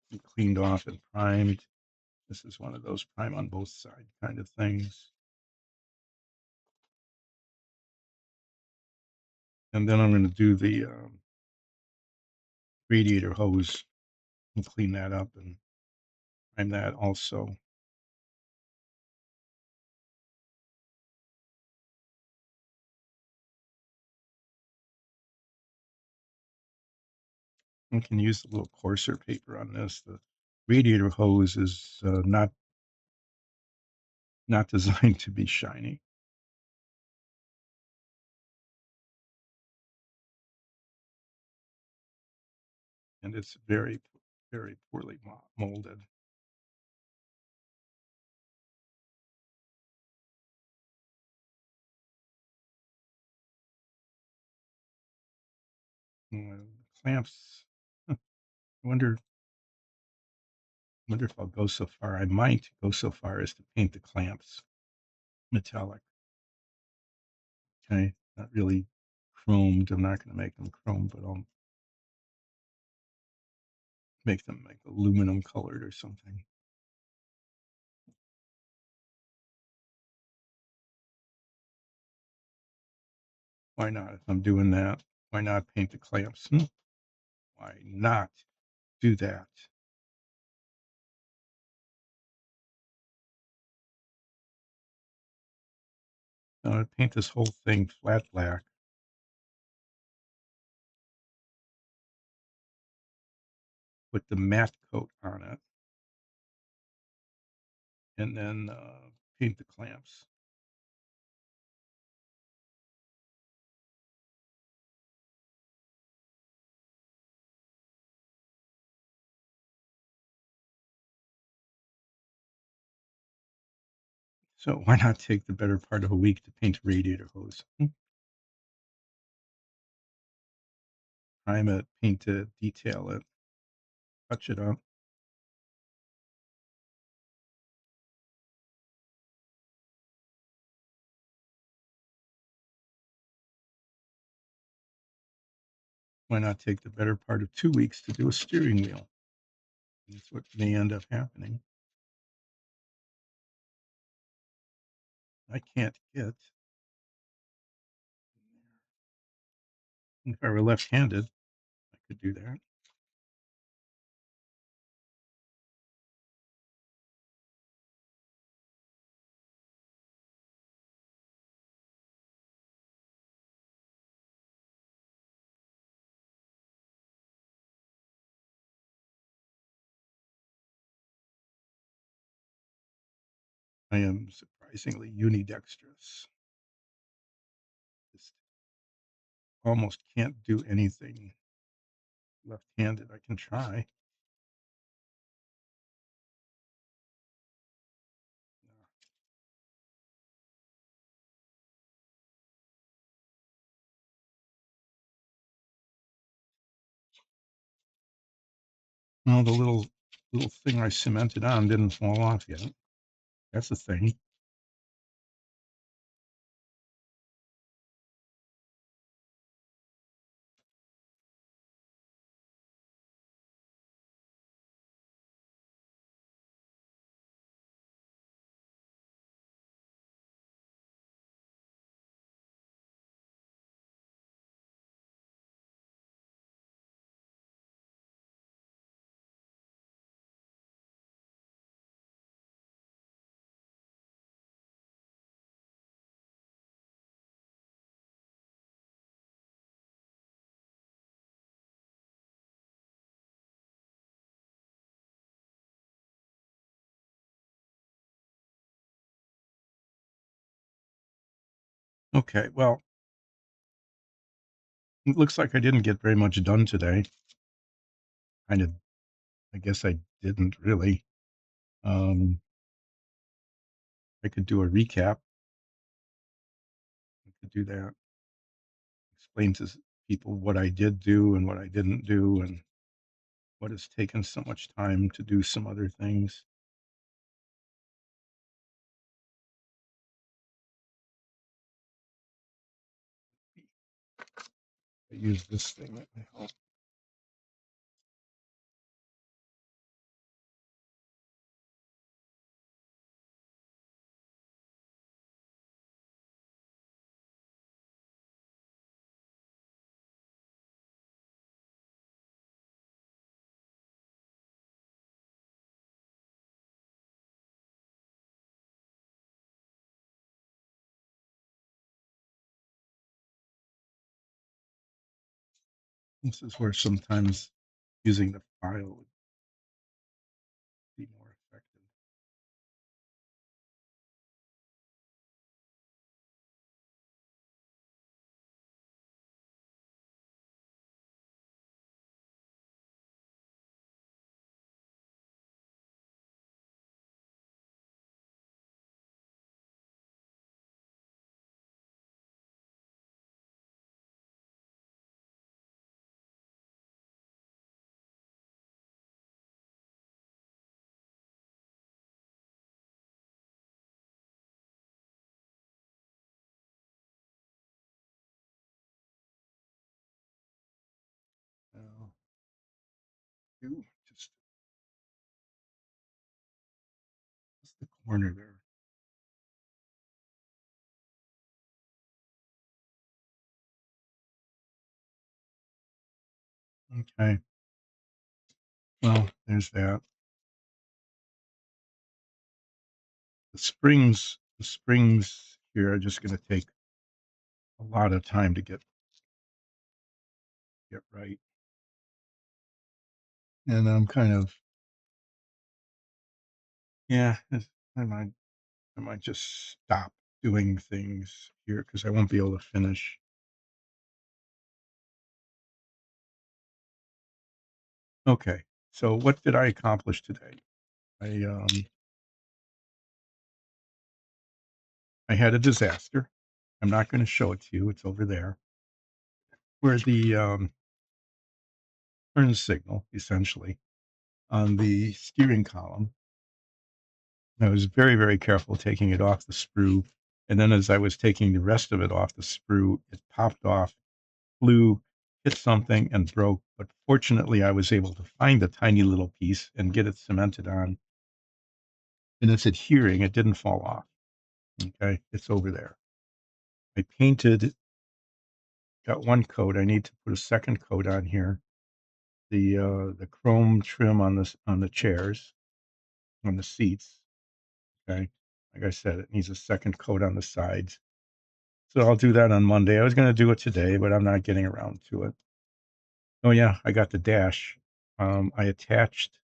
be cleaned off and primed. This is one of those prime on both sides kind of things. And then I'm going to do the radiator hose and clean that up and prime that also. We can use a little coarser paper on this. The radiator hose is not designed to be shiny. And it's very, very poorly molded. Clamps. I wonder if I'll go so far. I might go so far as to paint the clamps metallic. Okay, not really chromed. I'm not going to make them chrome, but I'll make them like aluminum colored or something. Why not? If I'm doing that, why not paint the clamps? Why not do that? Paint this whole thing flat black. Put the matte coat on it, and then paint the clamps. So why not take the better part of a week to paint a radiator hose? Prime it, paint it, detail it, touch it up. Why not take the better part of 2 weeks to do a steering wheel? That's what may end up happening. I can't get. If I were left-handed, I could do that. I am surprisingly unidextrous. Just almost can't do anything left-handed. I can try. Well, the little thing I cemented on didn't fall off yet. That's the thing. Okay, well, it looks like I didn't get very much done today. Kind of, I guess I didn't really. I could do a recap. I could do that. Explain to people what I did do and what I didn't do, and what has taken so much time to do some other things. I use this thing that may help. This is where sometimes using the file would be more effective. Now, just the corner there. Okay. Well, there's that. The springs here are just going to take a lot of time to get right. And I'm kind of, yeah, I might just stop doing things here because I won't be able to finish. Okay, so what did I accomplish today? I um I had a disaster. I'm not going to show it to you. It's over there where the turn signal essentially on the steering column. I was very, very careful taking it off the sprue. And then as I was taking the rest of it off the sprue, it popped off, flew, hit something, and broke. But fortunately, I was able to find a tiny little piece and get it cemented on. And it's adhering, it didn't fall off. Okay, it's over there. I painted, got one coat. I need to put a second coat on here. The chrome trim on the chairs, on the seats. Okay. Like I said, it needs a second coat on the sides. So I'll do that on Monday. I was going to do it today, but I'm not getting around to it. Oh yeah, I got the dash. I attached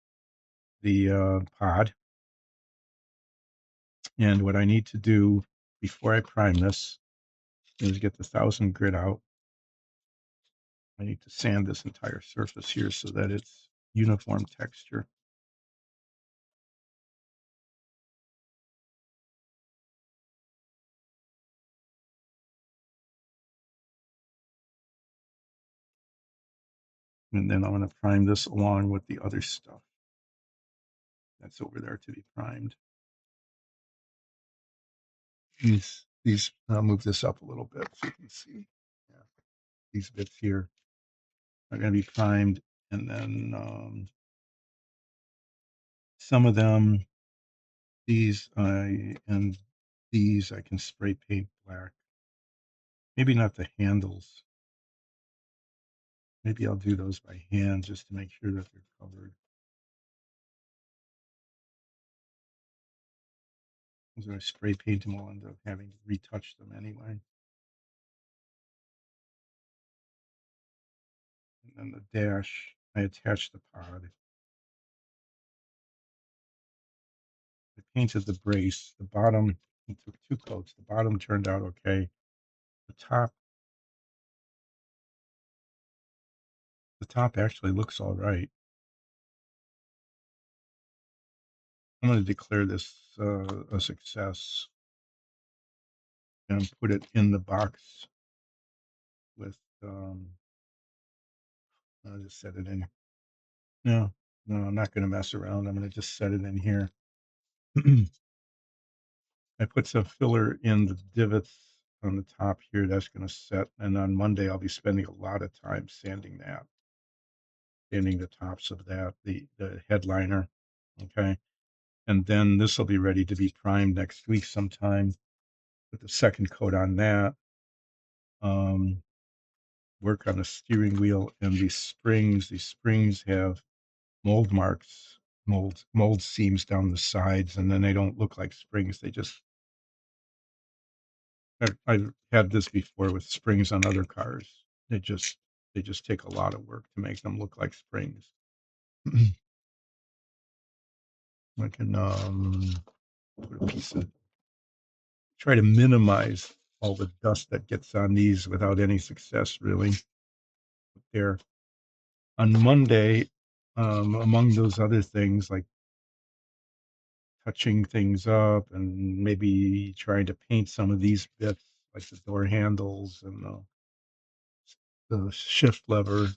the pod, and what I need to do before I prime this is get the 1000 grit out. I need to sand this entire surface here so that it's uniform texture. And then I'm going to prime this along with the other stuff that's over there to be primed. I'll move this up a little bit so you can see. Yeah, these bits here are going to be primed, and then some of them, and these I can spray paint black. Maybe not the handles. Maybe I'll do those by hand just to make sure that they're covered. Because if I spray paint them, I'll end up having to retouch them anyway. And then the dash, I attached the pod. I painted the brace. The bottom, I took 2 coats. The bottom turned out okay. The top actually looks all right. I'm going to declare this a success and put it in the box with, I'll just set it in. No, I'm not going to mess around. I'm going to just set it in here. I put some filler in the divots on the top here. That's going to set. And on Monday, I'll be spending a lot of time sanding the tops of that, the headliner. Okay. And then this will be ready to be primed next week sometime. Put the second coat on that. Work on the steering wheel and these springs. These springs have mold marks, mold seams down the sides, and then they don't look like springs. I've had this before with springs on other cars. They just take a lot of work to make them look like springs. I can put a piece of try to minimize all the dust that gets on these without any success really. There on Monday, among those other things like touching things up and maybe trying to paint some of these bits like the door handles and the shift lever.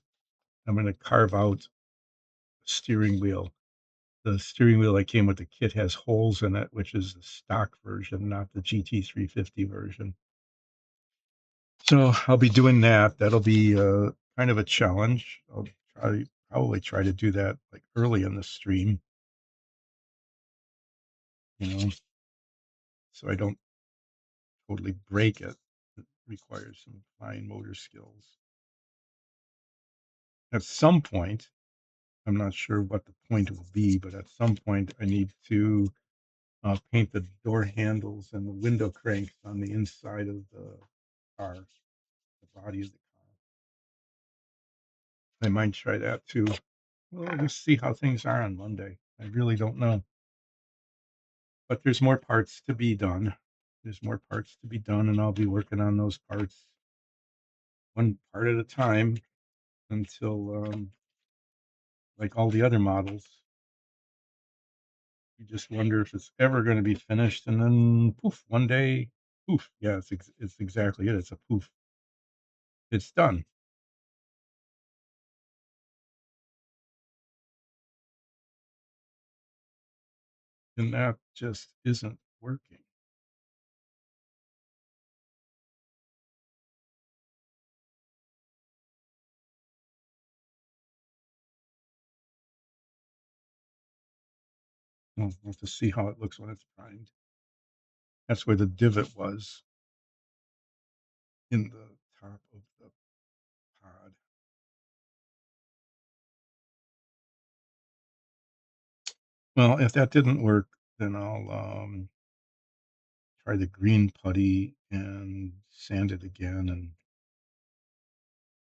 I'm going to carve out steering wheel. The steering wheel that came with the kit has holes in it, which is the stock version, not the GT350 version. So I'll be doing that. That'll be kind of a challenge. I'll probably try to do that like early in the stream, you know, so I don't totally break it. It requires some fine motor skills. At some point, I'm not sure what the point will be, but at some point I need to paint the door handles and the window cranks on the inside of the car, the body of the car. I might try that too. Well, we'll see how things are on Monday. I really don't know. But there's more parts to be done. There's more parts to be done, and I'll be working on those parts one part at a time until, like all the other models, you just wonder if it's ever going to be finished. And then poof, one day, poof. Yeah, it's exactly it. It's a poof. It's done. And that just isn't working. We'll have to see how it looks when it's primed. That's where the divot was in the top of the pod. Well, if that didn't work, then I'll try the green putty and sand it again and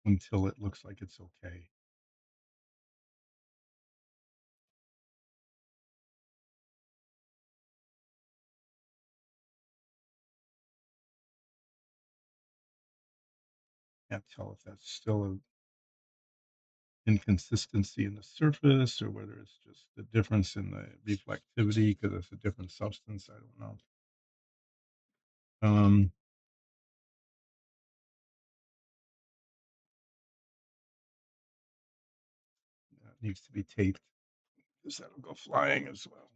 until it looks like it's okay. Can't tell if that's still an inconsistency in the surface or whether it's just the difference in the reflectivity because it's a different substance. I don't know. Um, that needs to be taped because that'll go flying as well.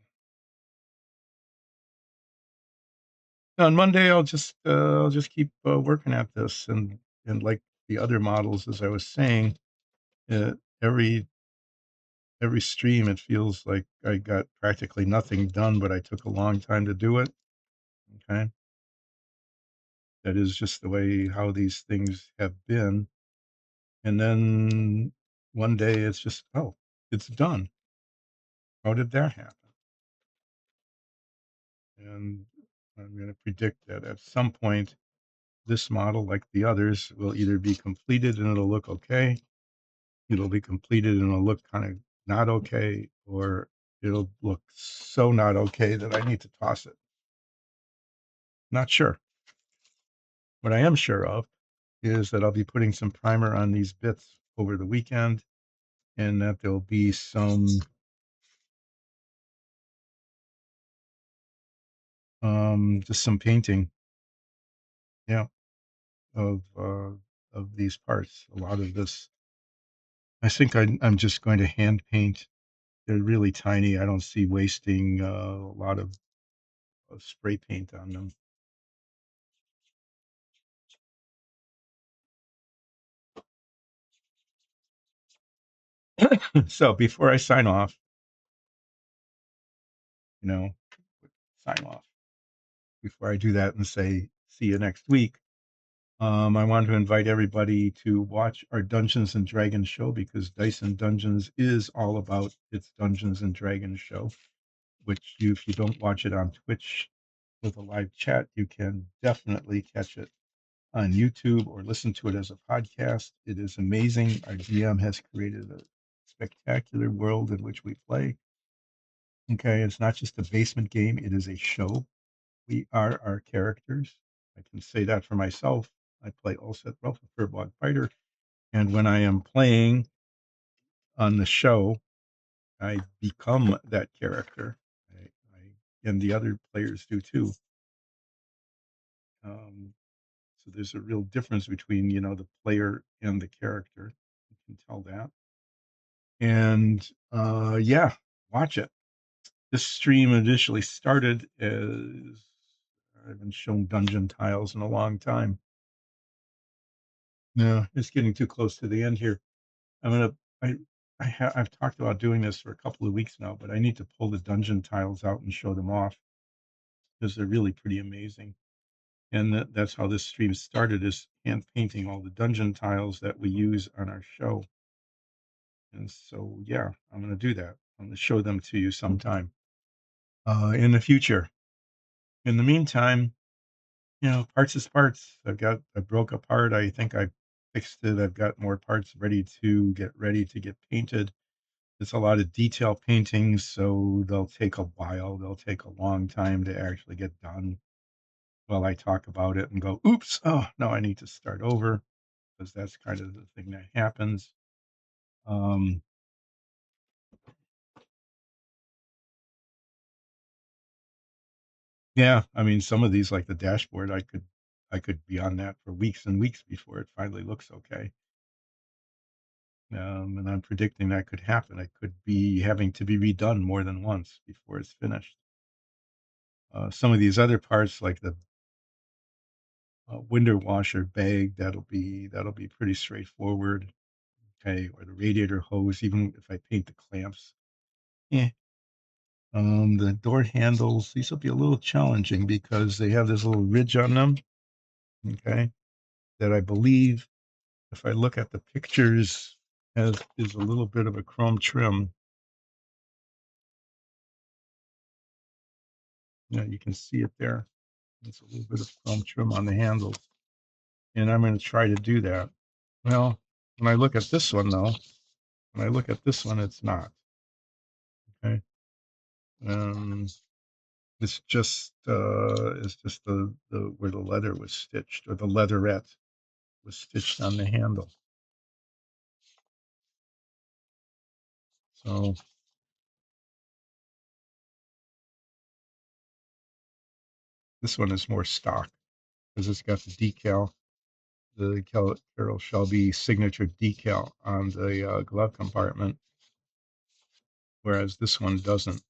On Monday, I'll just keep working at this and like the other models, as I was saying, uh, every every stream it feels like I got practically nothing done, but I took a long time to do it. Okay, that is just the way how these things have been. And then one day it's just it's done. How did that happen? And I'm going to predict that at some point this model, like the others, will either be completed and it'll look okay, it'll be completed and it'll look kind of not okay, or it'll look so not okay that I need to toss it. Not sure. What I am sure of is that I'll be putting some primer on these bits over the weekend and that there'll be just some painting, yeah, of these parts. A lot of this, I think I'm just going to hand paint. They're really tiny. I don't see wasting a lot of spray paint on them. So before I sign off, you know, sign off. Before I do that and say see you next week, I want to invite everybody to watch our Dungeons and Dragons show because Dyson Dungeons is all about its Dungeons and Dragons show. Which if you don't watch it on Twitch with a live chat, you can definitely catch it on YouTube or listen to it as a podcast. It is amazing. Our GM has created spectacular world in which we play. Okay, it's not just a basement game, it is a show. We are our characters. I can say that for myself. I play Ulset Ralph, a Furbog fighter, and when I am playing on the show, I become that character. And the other players do too. Um, so there's a real difference between the player and the character. You can tell that. And yeah, watch it. This stream initially started as I haven't shown dungeon tiles in a long time. No, it's getting too close to the end here. I'm gonna I've talked about doing this for a couple of weeks now, but I need to pull the dungeon tiles out and show them off because they're really pretty amazing. And that's how this stream started, is hand painting all the dungeon tiles that we use on our show. And so yeah, I'm gonna do that. I'm gonna show them to you sometime in the future. In the meantime, parts is parts. I broke apart. I think I fixed it. I've got more parts ready to get painted. It's a lot of detail paintings, so they'll take a while. They'll take a long time to actually get done. While I talk about it and go, oops, oh no, I need to start over, because that's kind of the thing that happens. Um, yeah, I mean, some of these, like the dashboard, I could be on that for weeks and weeks before it finally looks okay. And I'm predicting that could happen. It could be having to be redone more than once before it's finished. Some of these other parts, like the window washer bag, that'll be pretty straightforward. Okay, or the radiator hose, even if I paint the clamps. Yeah. The door handles, these will be a little challenging because they have this little ridge on them. Okay, that I believe, if I look at the pictures, is a little bit of a chrome trim. Yeah, you can see it there. It's a little bit of chrome trim on the handles, and I'm going to try to do that. Well, when I look at this one, though, it's not. Okay. Um, it's just the where the leather was stitched, or the leatherette was stitched on the handle. So this one is more stock because it's got the decal, the Carol Shelby signature decal on the glove compartment, whereas this one doesn't.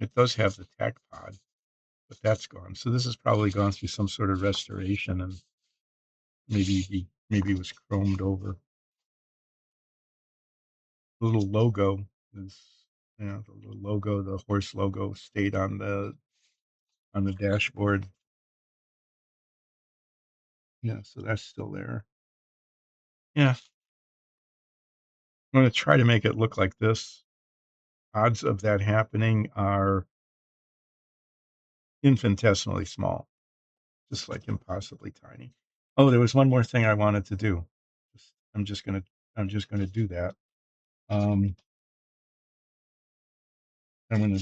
It does have the tack pod, but that's gone. So this has probably gone through some sort of restoration, and maybe it was chromed over. The little logo is, the little logo, the horse logo stayed on the dashboard. Yeah, so that's still there. Yeah, I'm going to try to make it look like this. Odds of that happening are infinitesimally small, just like impossibly tiny. Oh, there was one more thing I wanted to do. I'm just gonna I'm just gonna do that. Um, I'm gonna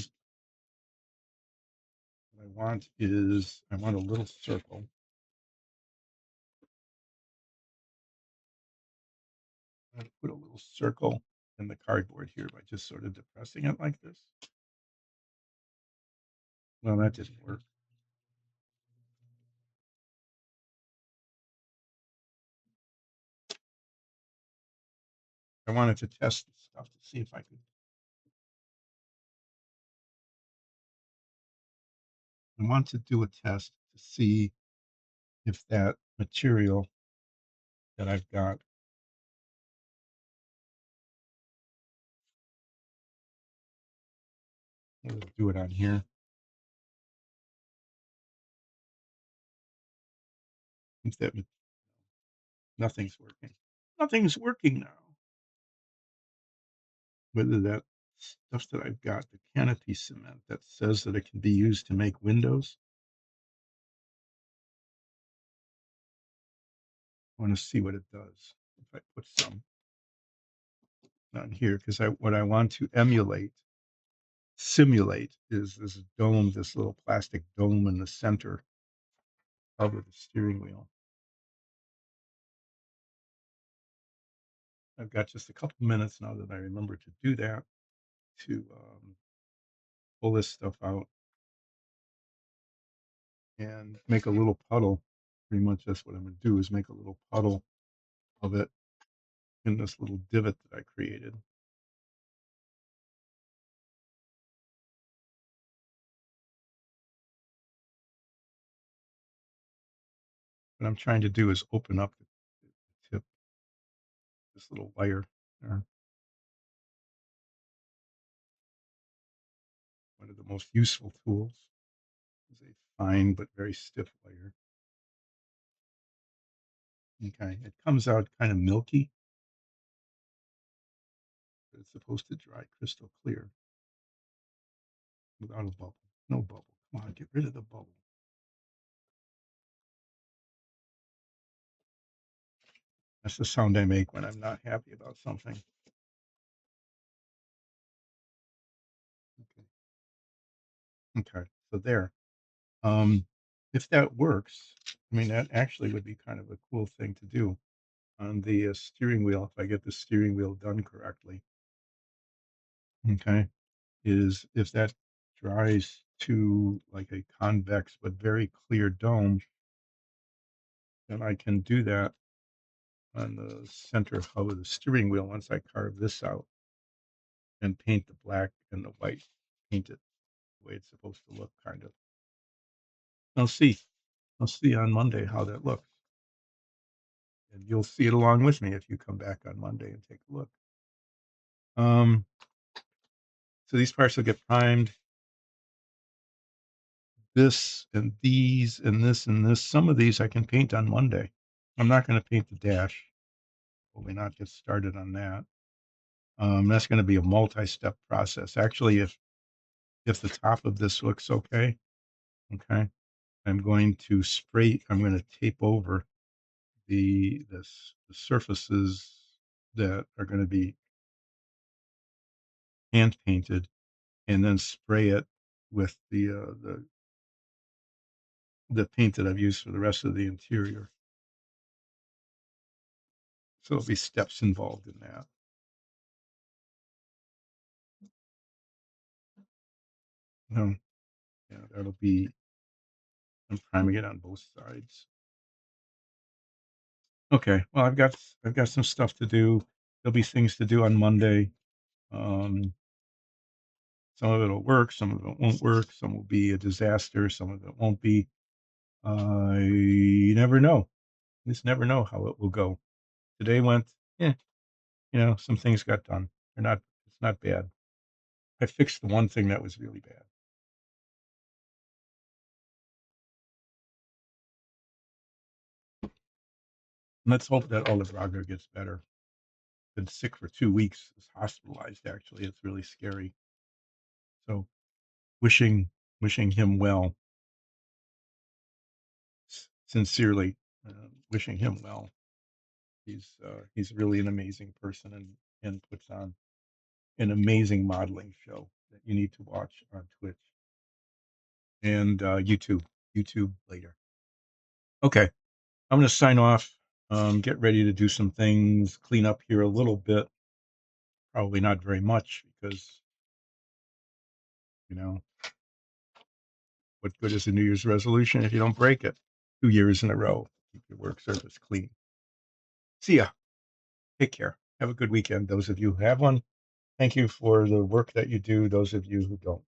what I want a little circle. I'm gonna put a little circle in the cardboard here by just sort of depressing it like this. Well, that didn't work. I wanted to test this stuff to see if I could. I want to do a test to see if that material that I've got. I'll do it on here. If that Nothing's working. Nothing's working now. Whether that stuff that I've got, the canopy cement that says that it can be used to make windows. I want to see what it does if I put some. on here because what I want to simulate is this dome, this little plastic dome in the center of the steering wheel. I've got just a couple minutes now that I remember to do that to pull this stuff out and make a little puddle. Pretty much that's what I'm going to do is make a little puddle of it in this little divot that I created. What I'm trying to do is open up the tip, this little wire there. One of the most useful tools is a fine but very stiff wire. Okay, it comes out kind of milky, but it's supposed to dry crystal clear without a bubble. No bubble. Come on, get rid of the bubble. That's the sound I make when I'm not happy about something. Okay. Okay. So there. If that works, I mean, that actually would be kind of a cool thing to do on the steering wheel if I get the steering wheel done correctly. Okay. Is if that dries to like a convex but very clear dome, then I can do that on the center hub of the steering wheel once I carve this out and paint the black and the white, paint it the way it's supposed to look, kind of. I'll see. I'll see on Monday how that looks. And you'll see it along with me if you come back on Monday and take a look. Um, so these parts will get primed. This and these and this and this. Some of these I can paint on Monday. I'm not going to paint the dash. Probably not get started on that. That's going to be a multi-step process. Actually, if the top of this looks okay, okay, I'm going to spray. I'm going to tape over the surfaces that are going to be hand painted, and then spray it with the paint that I've used for the rest of the interior. So there'll be steps involved in that. Yeah, that'll be. I'm priming it on both sides. Okay. Well, I've got some stuff to do. There'll be things to do on Monday. Um, some of it'll work, some of it won't work, some will be a disaster, some of it won't be. You never know. You just never know how it will go. Today went, yeah, some things got done. It's not bad. I fixed the one thing that was really bad. Let's hope that Olivaga gets better. Been sick for 2 weeks. Is hospitalized. Actually, it's really scary. So, wishing him well. Sincerely, wishing him well. He's really an amazing person and puts on an amazing modeling show that you need to watch on Twitch and YouTube later. Okay, I'm going to sign off. Get ready to do some things, clean up here a little bit. Probably not very much because you know what good is a New Year's resolution if you don't break it 2 years in a row? Keep your work surface clean. See ya. Take care. Have a good weekend. Those of you who have one, thank you for the work that you do. Those of you who don't.